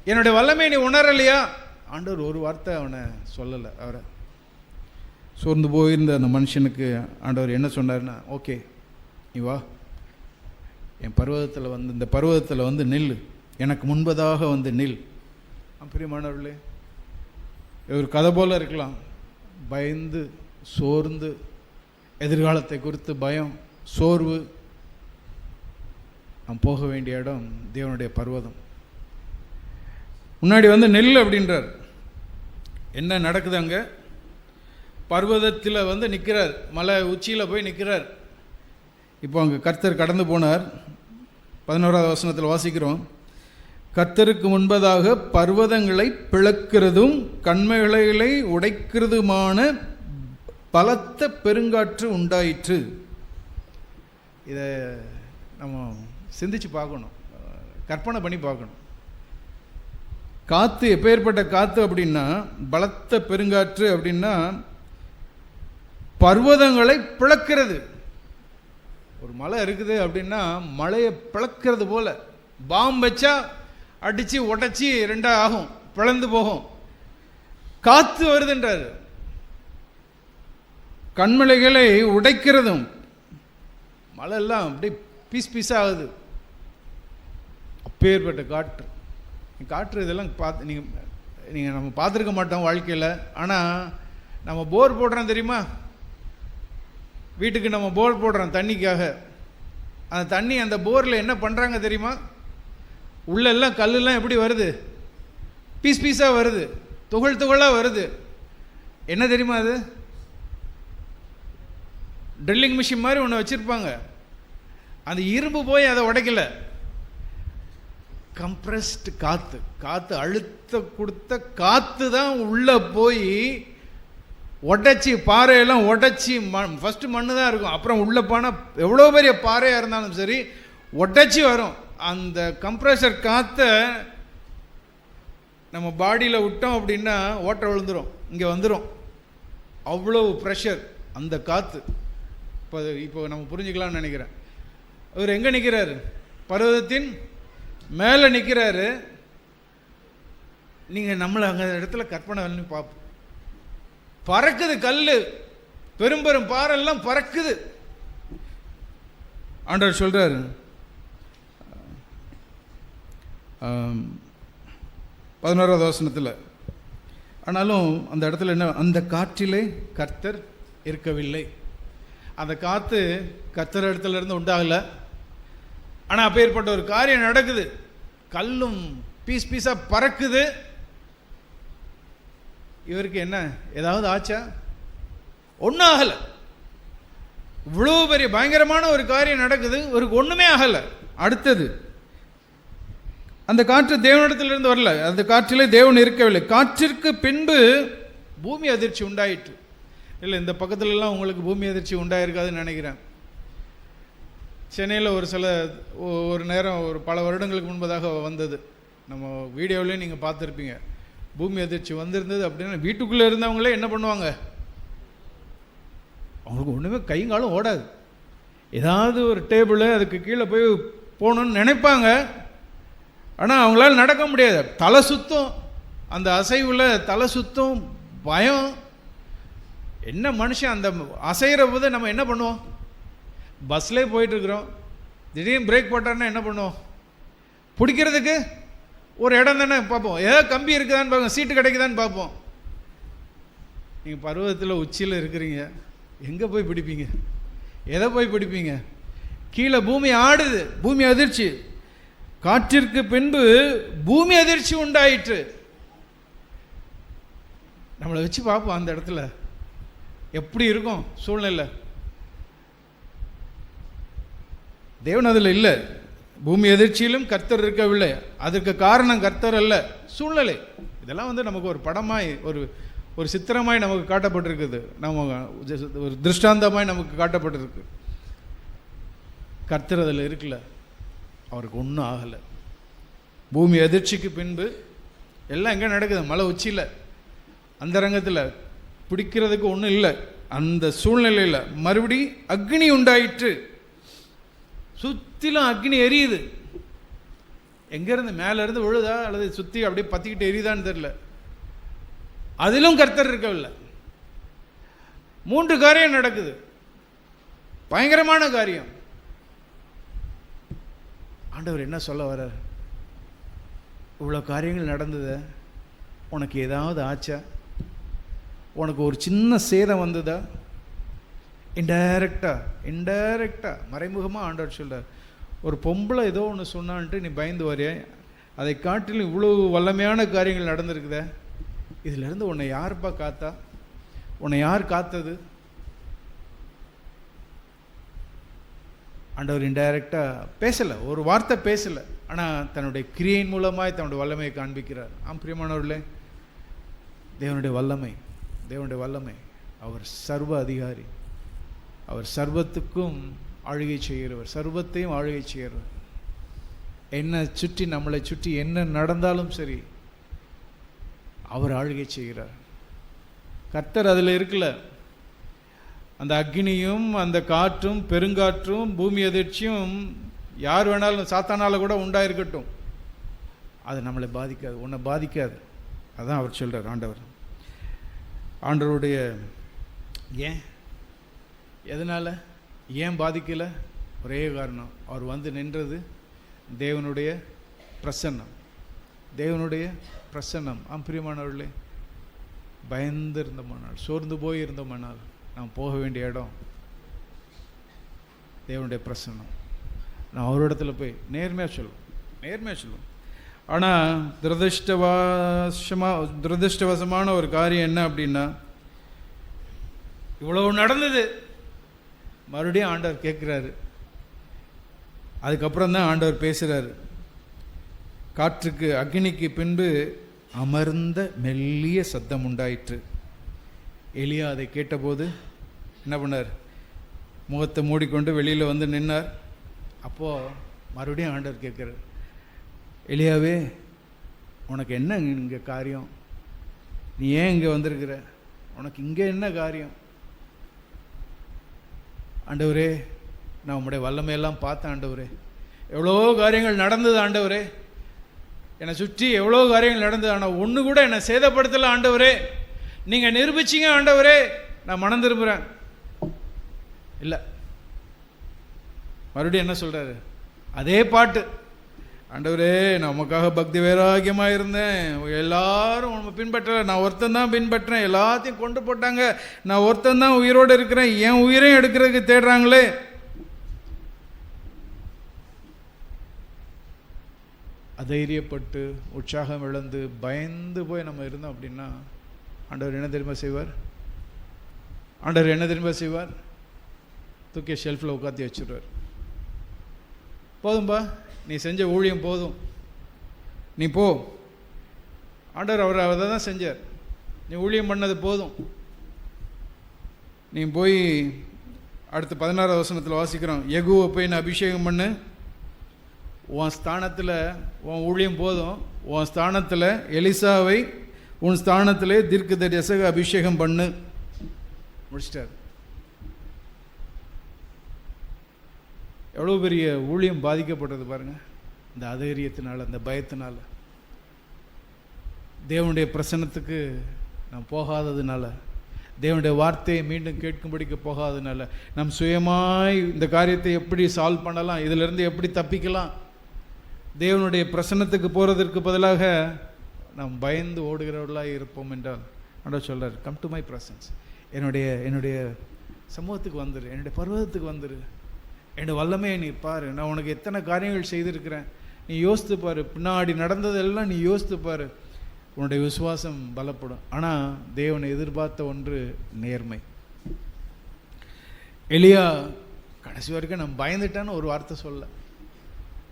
என்னுடைய வல்லமை நீ உணரலையா? ஆண்டவர் ஒரு வார்த்தை அவனை சொல்லலை. அவரை சோர்ந்து போயிருந்த அந்த மனுஷனுக்கு ஆண்டவர் என்ன சொன்னார்னா, ஓகே நீ வா, என் பர்வதத்தில் வந்து, இந்த பர்வதத்தில் வந்து நில்லு, எனக்கு முன்பதாக வந்து நில். பிரியமானவர்களே, ஒரு கதை போல இருக்கலாம். பயந்து சோர்ந்து, எதிர்காலத்தை குறித்து பயம், சோர்வு, அவன் போக வேண்டிய இடம் தேவனுடைய பர்வதம். முன்னாடி வந்து நெல் அப்படின்றார். என்ன நடக்குது அங்கே? பர்வதத்தில் வந்து நிற்கிறார், மலை உச்சியில் போய் நிற்கிறார். இப்போ அங்கே கர்த்தர் கடந்து போனார். 11வது வசனத்தில் வாசிக்கிறோம், கர்த்தருக்கு முன்பதாக பர்வதங்களை பிளக்கிறதும் கன்மலைகளை உடைக்கிறதுமான பலத்த பெருங்காற்று உண்டாயிற்று. இதை நம்ம சிந்திச்சு பார்க்கணும், கற்பனை பண்ணி பார்க்கணும். காற்று எப்பேற்பட்ட காற்று அப்படின்னா, பலத்த பெருங்காற்று அப்படின்னா பர்வதங்களை பிளக்கிறது. ஒரு மலை இருக்குது அப்படின்னா மலையை பிளக்கிறது போல, பாம்பு வச்சா அடித்து உடச்சி ரெண்டாக ஆகும், பிளந்து போகும். காற்று வருதுன்றார். கண்மலைகளை உடைக்கிறதும், மலை எல்லாம் அப்படியே பீஸ் பீஸாக ஆகுது. அப்பேற்பட்ட காற்று. காற்று இதெல்லாம் நீங்கள் நம்ம பார்த்துருக்க மாட்டோம் வாழ்க்கையில். ஆனால் நம்ம போர் போடுறோம் தெரியுமா? வீட்டுக்கு நம்ம போர் போடுறோம் தண்ணிக்காக. அந்த தண்ணி, அந்த போரில் என்ன பண்ணுறாங்க தெரியுமா? உள்ளெல்லாம் கல்லெல்லாம் எப்படி வருது? பீஸ் பீஸாக வருது, துகள் துகளாக வருது. என்ன தெரியுமா அது? ட்ரில்லிங் மிஷின் மாதிரி ஒன்று வச்சுருப்பாங்க. அந்த இரும்பு போய் அதை உடைக்கல, கம்ப்ரஸ்டு காற்று, காற்று அழுத்த கொடுத்த காற்று தான் உள்ளே போய் உடைச்சி, பாறையெல்லாம் உடைச்சி, ஃபஸ்ட்டு மண்ணு தான் இருக்கும், அப்புறம் உள்ளே போனால் எவ்வளோ பெரிய பாறையாக இருந்தாலும் சரி உடைச்சி வரும். அந்த கம்ப்ரெஷர் காற்றை நம்ம பாடியில் விட்டோம் அப்படின்னா ஓட்டை விழுந்துடும், இங்கே வந்துடும். அவ்வளோ ப்ரெஷர் அந்த காற்று. இப்போ நம்ம புரிஞ்சுக்கலாம்னு நினைக்கிறேன். அவர் எங்கே நிற்கிறாரு? பர்வதத்தின் மேலே நிற்கிறாரு. நீங்கள் நம்மளை அங்கே இடத்துல கற்பனை பண்ணி பார்ப்போம். பறக்குது கல், பெரும் பெரும் பாறைல்லாம் பறக்குது. ஆண்டவர் சொல்றாரு, 11வது வசனத்தில், ஆனாலும் அந்த இடத்துல என்ன, அந்த காற்றிலே கர்த்தர் இருக்கவில்லை. அந்த காற்று கர்த்தர் இடத்துல இருந்து உண்டாகலை. ஆனால் அப்பேற்பட்ட ஒரு காரியம் நடக்குது. கல்லும் பீஸ் பீஸாக பறக்குது. இவருக்கு என்ன ஏதாவது ஆச்சா? ஒன்றும் ஆகலை. இவ்வளோ பெரிய பயங்கரமான ஒரு காரியம் நடக்குது, இவருக்கு ஒன்றுமே ஆகலை. அடுத்தது, அந்த காற்று தேவனிடத்திலிருந்து வரல, அந்த காற்றிலே தேவன் இருக்கவில்லை. காற்றிற்கு பின்பு பூமி அதிர்ச்சி உண்டாயிற்று. இல்லை, இந்த பக்கத்துலலாம் உங்களுக்கு பூமி அதிர்ச்சி உண்டாயிருக்காதுன்னு நினைக்கிறேன். சென்னையில் ஒரு நேரம், ஒரு பல வருடங்களுக்கு முன்பதாக வந்தது. நம்ம வீடியோவிலையும் நீங்கள் பார்த்துருப்பீங்க. பூமி அதிர்ச்சி வந்திருந்தது அப்படின்னா வீட்டுக்குள்ளே இருந்தவங்களே என்ன பண்ணுவாங்க? அவங்களுக்கு ஒன்றுமே கைங்காலும் ஓடாது. ஏதாவது ஒரு டேபிள் அதுக்கு கீழே போய் போகணுன்னு நினைப்பாங்க, ஆனால் அவங்களால நடக்க முடியாது. தலை சுத்தம், அந்த அசைவில் தலை சுத்தம், பயம். என்ன மனுஷன் அந்த அசைகிற போது நம்ம என்ன பண்ணுவோம்? பஸ்லேயே போயிட்டுருக்குறோம், திடீர்னு பிரேக் போட்டார்னா என்ன பண்ணுவோம்? பிடிக்கிறதுக்கு ஒரு இடம் தானே பார்ப்போம், ஏதாவது கம்பி இருக்குதான்னு பார்ப்போம், சீட்டு கிடைக்குதான்னு பார்ப்போம். நீங்கள் பருவத்தில் உச்சியில் இருக்கிறீங்க, எங்கே போய் பிடிப்பீங்க? எதை போய் பிடிப்பீங்க? கீழே பூமி ஆடுது, பூமி அதிர்ச்சி. காற்றிற்கு பின்பு பூமி அதிர்ச்சி உண்டாயிற்று. நம்மளை வச்சு பார்ப்போம், அந்த இடத்துல எப்படி இருக்கும் சூழ்நிலை. தேவன் அதில் இல்லை. பூமி எதிர்ச்சியிலும் கர்த்தர் இருக்கவில்லை. அதற்கு காரணம் கர்த்தர் அல்ல, சூழ்நிலை. இதெல்லாம் வந்து நமக்கு ஒரு படமாய், ஒரு சித்திரமாய் நமக்கு காட்டப்பட்டிருக்குது, நம்ம ஒரு திருஷ்டாந்தமாய் நமக்கு காட்டப்பட்டிருக்கு. கர்த்தர் அதில் இருக்குல்ல, அவருக்கு ஒன்றும் ஆகலை. பூமி அதிர்ச்சிக்கு பின்பு எல்லாம் எங்கே நடக்குது? மலை உச்சியில், அந்த ரங்கத்தில் பிடிக்கிறதுக்கு ஒன்றும் இல்லை. அந்த சூழ்நிலையில் மறுபடி அக்னி உண்டாயிற்று. சுற்றிலும் அக்னி எரியுது. எங்கேருந்து? மேலேருந்து விழுதா அல்லது சுற்றி அப்படியே பற்றிக்கிட்டு எரியுதான்னு தெரியல. அதிலும் கர்த்தர் இருக்கவில்லை. 3 காரியம் நடக்குது, பயங்கரமான காரியம். ஆண்டவர் என்ன சொல்ல வர்றார்? இவ்வளோ காரியங்கள் நடந்தது, உனக்கு ஏதாவது ஆச்சா? உனக்கு ஒரு சின்ன சேதம் வந்ததா? இன்டைரக்டாக மறைமுகமாக ஆண்டவர் சொல்றார், ஒரு பொம்பளை ஏதோ ஒன்று சொன்னான்ட்டு நீ பயந்து வரைய, அதை காட்டிலும் இவ்வளோ வல்லமையான காரியங்கள் நடந்திருக்குதே, இதிலிருந்து உன்னை யாருப்பா காத்தா? உன்னை யார் காத்தது? ஆண்டவர் இன்டைரக்டாக பேசலை, ஒரு வார்த்தை பேசலை, ஆனால் தன்னுடைய கிரியையின் மூலமாய் தன்னுடைய வல்லமையை காண்பிக்கிறார். பிரியமானவர்களே, தேவனுடைய வல்லமை, தேவனுடைய வல்லமை. அவர் சர்வ அதிகாரி, அவர் சர்வத்துக்கும் ஆளுகை செய்கிறவர், சர்வத்தையும் ஆளுகை செய்கிறவர். என்ன சுற்றி, நம்மளை சுற்றி என்ன நடந்தாலும் சரி, அவர் ஆளுகை செய்கிறார். கர்த்தர் அதில் இருக்கல. அந்த அக்னியும் அந்த காற்றும் பெருங்காற்றும் பூமி அதிர்ச்சியும் யார் வேணாலும் சாத்தானால கூட உண்டாயிருக்கட்டும், அது நம்மளை பாதிக்காது, உன்னை பாதிக்காது. அதான் அவர் சொல்கிறார். ஆண்டவருடைய ஏன், எதனால், ஏன் பாதிக்கலை? ஒரே காரணம், அவர் வந்து நின்றது தேவனுடைய பிரசன்னம், தேவனுடைய பிரசன்னம். பிரியமானவர்களே, பயந்து இருந்தோமானால், சோர்ந்து போய் இருந்தோமானால், நாம் போக வேண்டிய இடம் தேவனுடைய பிரசன்னம். நான் ஒரு இடத்துல போய் நேர்மையாக சொல்லுவோம். ஆனால் துரதிருஷ்டவசமான ஒரு காரியம் என்ன அப்படின்னா, இவ்வளவு நடந்தது, மறுபடியும் ஆண்டவர் கேட்குறாரு. அதுக்கப்புறம் தான் ஆண்டவர் பேசுகிறாரு. காற்றுக்கு அக்னிக்கு பின்பு அமர்ந்த மெல்லிய சத்தம் உண்டாயிற்று. எலியா அதை கேட்டபோது என்ன பண்ணார்? முகத்தை மூடிக்கொண்டு வெளியில் வந்து நின்னார். அப்போது மறுபடியும் ஆண்டவர் கேட்குறார், எலியாவே, உனக்கு என்ன இங்கே காரியம்? நீ ஏன் இங்கே வந்திருக்கிற? உனக்கு இங்கே என்ன காரியம்? ஆண்டவரே, நான் உம்முடைய வல்லமையெல்லாம் பார்த்தேன் ஆண்டவரே, எவ்வளோ காரியங்கள் நடந்தது ஆண்டவரே, என்னை சுற்றி எவ்வளோ காரியங்கள் நடந்தது, ஆனால் ஒன்று கூட என்னை சேதப்படுத்தலை ஆண்டவரே, நீங்கள் நிரூபிச்சிங்க ஆண்டவரே, நான் மனம் திரும்புகிறேன். இல்லை, மறுபடியும் என்ன சொல்கிறாரு? அதே பாட்டு, ஆண்டவரே, நான் உமக்காக பக்தி வைராகியமாக இருந்தேன், எல்லாரும் உண்மை பின்பற்றலை, நான் ஒருத்தன் தான் பின்பற்றேன், எல்லாத்தையும் கொண்டு போட்டாங்க, நான் ஒருத்தன் தான் உயிரோடு இருக்கிறேன், என் உயிரையும் எடுக்கிறதுக்கு தேடுறாங்களே. அதைரியப்பட்டு உற்சாகம் இழந்து பயந்து போய் நம்ம இருந்தோம் அப்படின்னா, ஆண்டவர் என்ன தெரியுமா செய்வார்? தூக்கி ஷெல்ஃபில் உட்காந்து வச்சுடுவார். போதும்பா, நீ செஞ்ச ஊழியம் போதும், நீ போ. ஆண்டவர் அதை தான் செஞ்சார். நீ ஊழியம் பண்ணது போதும், நீ போய் அடுத்து 16வது வசனத்தில் வாசிக்கிறோம், யெகூவை போய் நான் அபிஷேகம் பண்ணு, உன் ஸ்தானத்தில் உன் ஊழியம் போதும், உன் ஸ்தானத்தில் எலிசாவை, உன் ஸ்தானத்திலே தீர்க்கதரிசியாக அபிஷேகம் பண்ணு. முடிச்சிட்டார். எவ்வளோ பெரிய ஊழியம் பாதிக்கப்பட்டது பாருங்கள், இந்த அதைரியத்தினால, அந்த பயத்தினால, தேவனுடைய பிரசன்னத்துக்கு நாம் போகாததுனால, தேவனுடைய வார்த்தையை மீண்டும் கேட்கும்படிக்கு போகாததுனால, நம் சுயமாய் இந்த காரியத்தை எப்படி சால்வ் பண்ணலாம், இதிலிருந்து எப்படி தப்பிக்கலாம், தேவனுடைய பிரசன்னத்துக்கு போகிறதற்கு பதிலாக நாம் பயந்து ஓடுகிறவர்களாக இருப்போம் என்றால், ஆண்டவர் சொல்கிறார், கம் டு மை பிரசன்ஸ், என்னுடைய சமூகத்துக்கு வந்துரு, என்னுடைய பர்வதத்துக்கு வந்துரு, என்னுடைய வல்லமையை நீ பாரு, நான் உனக்கு எத்தனை காரியங்கள் செய்திருக்கிறேன், நீ யோசித்து பாரு, பின்னாடி நடந்ததெல்லாம் நீ யோசித்து பாரு, உன்னுடைய விசுவாசம் பலப்படும். ஆனால் தேவனை எதிர்பார்த்த ஒன்று நேர்மை. எலியா கடைசி வரைக்கும் நான் பயந்துட்டேன்னு ஒரு வார்த்தை சொல்ல,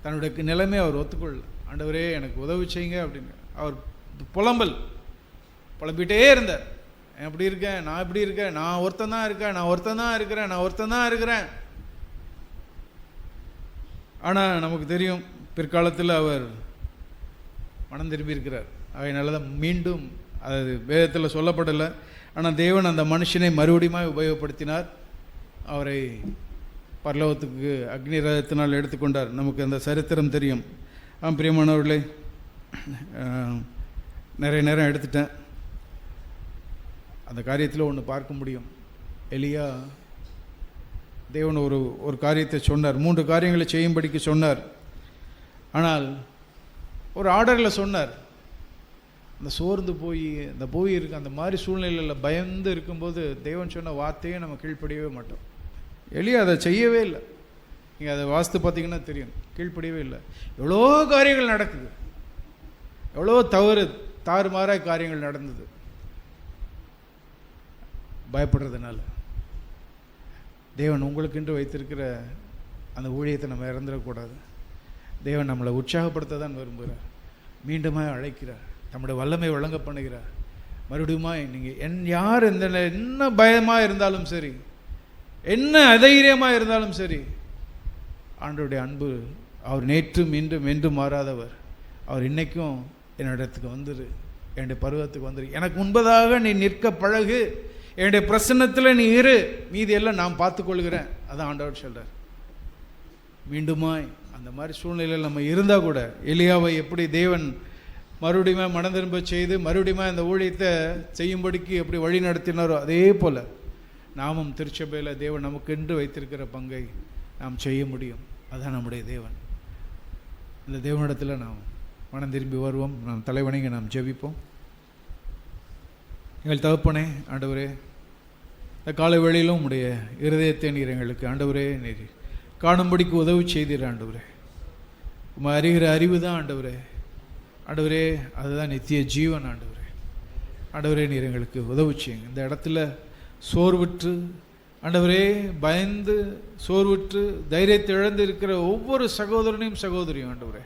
தன்னுடைய நிலைமை அவர் ஒத்துக்கொள்ள, ஆண்டவரே எனக்கு உதவி செய்யுங்க அப்படின்னு அவர் புலம்பிகிட்டே இருந்தார். எப்படி இருக்கேன், நான் எப்படி இருக்கேன், நான் ஒருத்தன் தான் இருக்கிறேன். ஆனால் நமக்கு தெரியும், பிற்காலத்தில் அவர் மனம் திரும்பி இருக்கிறார். அதனால தான் மீண்டும், அது வேதத்தில் சொல்லப்படலை, ஆனால் தேவன் அந்த மனுஷனை மறுபடியும் உபயோகப்படுத்தினார், அவரை பரலோகத்துக்கு அக்னி ரதத்தினால் எடுத்துக்கொண்டார். நமக்கு அந்த சரித்திரம் தெரியும். பிரியமானவர்களே, நிறைய நேரம் எடுத்துட்டேன். அந்த காரியத்தில் ஒன்று பார்க்க முடியும். எலியா தேவன் ஒரு காரியத்தை சொன்னார், 3 காரியங்களை செய்யும்படிக்கு சொன்னார். ஆனால் ஒரு ஆர்டரில் சொன்னார். அந்த சோர்ந்து போய் இருக்கு, அந்த மாதிரி சூழ்நிலையில் பயந்து இருக்கும்போது தேவன் சொன்ன வார்த்தையே நம்ம கீழ்ப்படியவே மாட்டோம். எலியா அதை செய்யவே இல்லை. நீங்கள் அதை வாஸ்து பார்த்தீங்கன்னா தெரியும், கீழ்ப்படியவே இல்லை. எவ்வளோ காரியங்கள் நடக்குது, எவ்வளோ தவறு தாறுமாறாக காரியங்கள் நடந்தது. பயப்படுறதுனால தேவன் உங்களுக்கென்று வைத்திருக்கிற அந்த ஊழியத்தை நம்ம இறந்துடக்கூடாது. தேவன் நம்மளை உற்சாகப்படுத்த தான் விரும்புகிறார், மீண்டுமா அழைக்கிறார், நம்முடைய வல்லமை வழங்க பண்ணுகிறார். மறுபடியுமா நீங்கள் யார் என்ன பயமாக இருந்தாலும் சரி, என்ன அதைரியமாக இருந்தாலும் சரி, ஆண்டவருடைய அன்பு அவர் நேற்றும் இன்றும் என்றும் மாறாதவர். அவர் இன்னைக்கும் என்னிடத்துக்கு வந்துரு, என்னுடைய பருவத்துக்கு வந்துரு, எனக்கு முன்பதாக நீ நிற்க பழகு, என்னுடைய பிரசன்னத்தில் நீ இரு, மீதி எல்லாம் நான் பார்த்துக்கொள்கிறேன். அதான் ஆண்டவர் சொல்கிறார். மீண்டுமாய் அந்த மாதிரி சூழ்நிலையில் நம்ம இருந்தால் கூட, எலியாவை எப்படி தேவன் மறுபடியும் மனம் திரும்ப செய்து மறுபடியும் அந்த ஊழியத்தை செய்யும்படிக்கு எப்படி வழி நடத்தினாரோ, அதே போல் நாமும் திருச்சபையில் தேவன் நமக்கென்று வைத்திருக்கிற பங்கை நாம் செய்ய முடியும். அதுதான் நம்முடைய தேவன். இந்த தேவனிடத்தில் நாம் மனம் திரும்பி வருவோம். நாம் தலைவணங்கி நாம் ஜெபிப்போம். எங்கள் தகப்பனே, ஆண்டவரே, இந்த காலை வேளையிலும் உம்முடைய இருதயத்தை நீர் எங்களுக்கு ஆண்டவரே நீர் காணும்படிக்கு உதவி செய்தீர். ஆண்டவரே, உம்மை அறிகிற அறிவு தான் ஆண்டவரே, ஆண்டவரே அதுதான் நித்திய ஜீவன். ஆண்டவரே, ஆண்டவரே நீர் எங்களுக்கு உதவி செய்யுங்க. இந்த இடத்துல சோர்வுற்று ஆண்டவரே பயந்து சோர்வுற்று தைரியத்தை இழந்து இருக்கிற ஒவ்வொரு சகோதரனையும் சகோதரியும் ஆண்டவரே,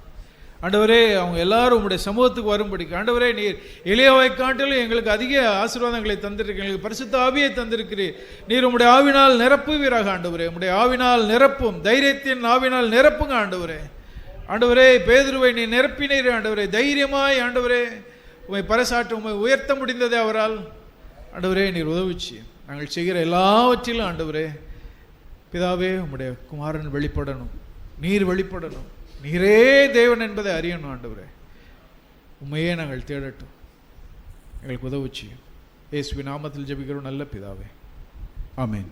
ஆண்டவரே அவங்க எல்லாரும் உங்களுடைய சமூகத்துக்கு வரும்படிக்கு ஆண்டவரே நீர் எளியாவை காட்டிலும் எங்களுக்கு அதிக ஆசீர்வாதங்களை தந்திருக்கீங்க, எங்களுக்கு பரிசுத்த ஆவியை தந்திருக்கிறீர். நீர் உம்முடைய ஆவினால் நிரப்புவீராக ஆண்டவரே, உம்முடைய ஆவினால் நிரப்பும், தைரியத்தின் ஆவினால் நிரப்புங்க ஆண்டவரே. ஆண்டவரே பேதுருவை நீ நிரப்பினீர் ஆண்டவரே, தைரியமாய் ஆண்டவரே உம்மை பறைசாற்ற உம்மை உயர்த்த முடிந்ததே அவரால். ஆண்டவரே நீர் உதவிச்சு நாங்கள் செய்கிற எல்லாவற்றிலும் ஆண்டவரே பிதாவே உம்முடைய குமாரன் வெளிப்படணும், நீர் வெளிப்படணும், நீரே தேவன் என்பதை அறியணும். ஆண்டவரே உண்மையே நாங்கள் தேடட்டும், எங்களுக்கு உதவி செய்யும். இயேசுவின் நாமத்தில் ஜெபிக்கிறோம் நல்ல பிதாவே, ஆமென்.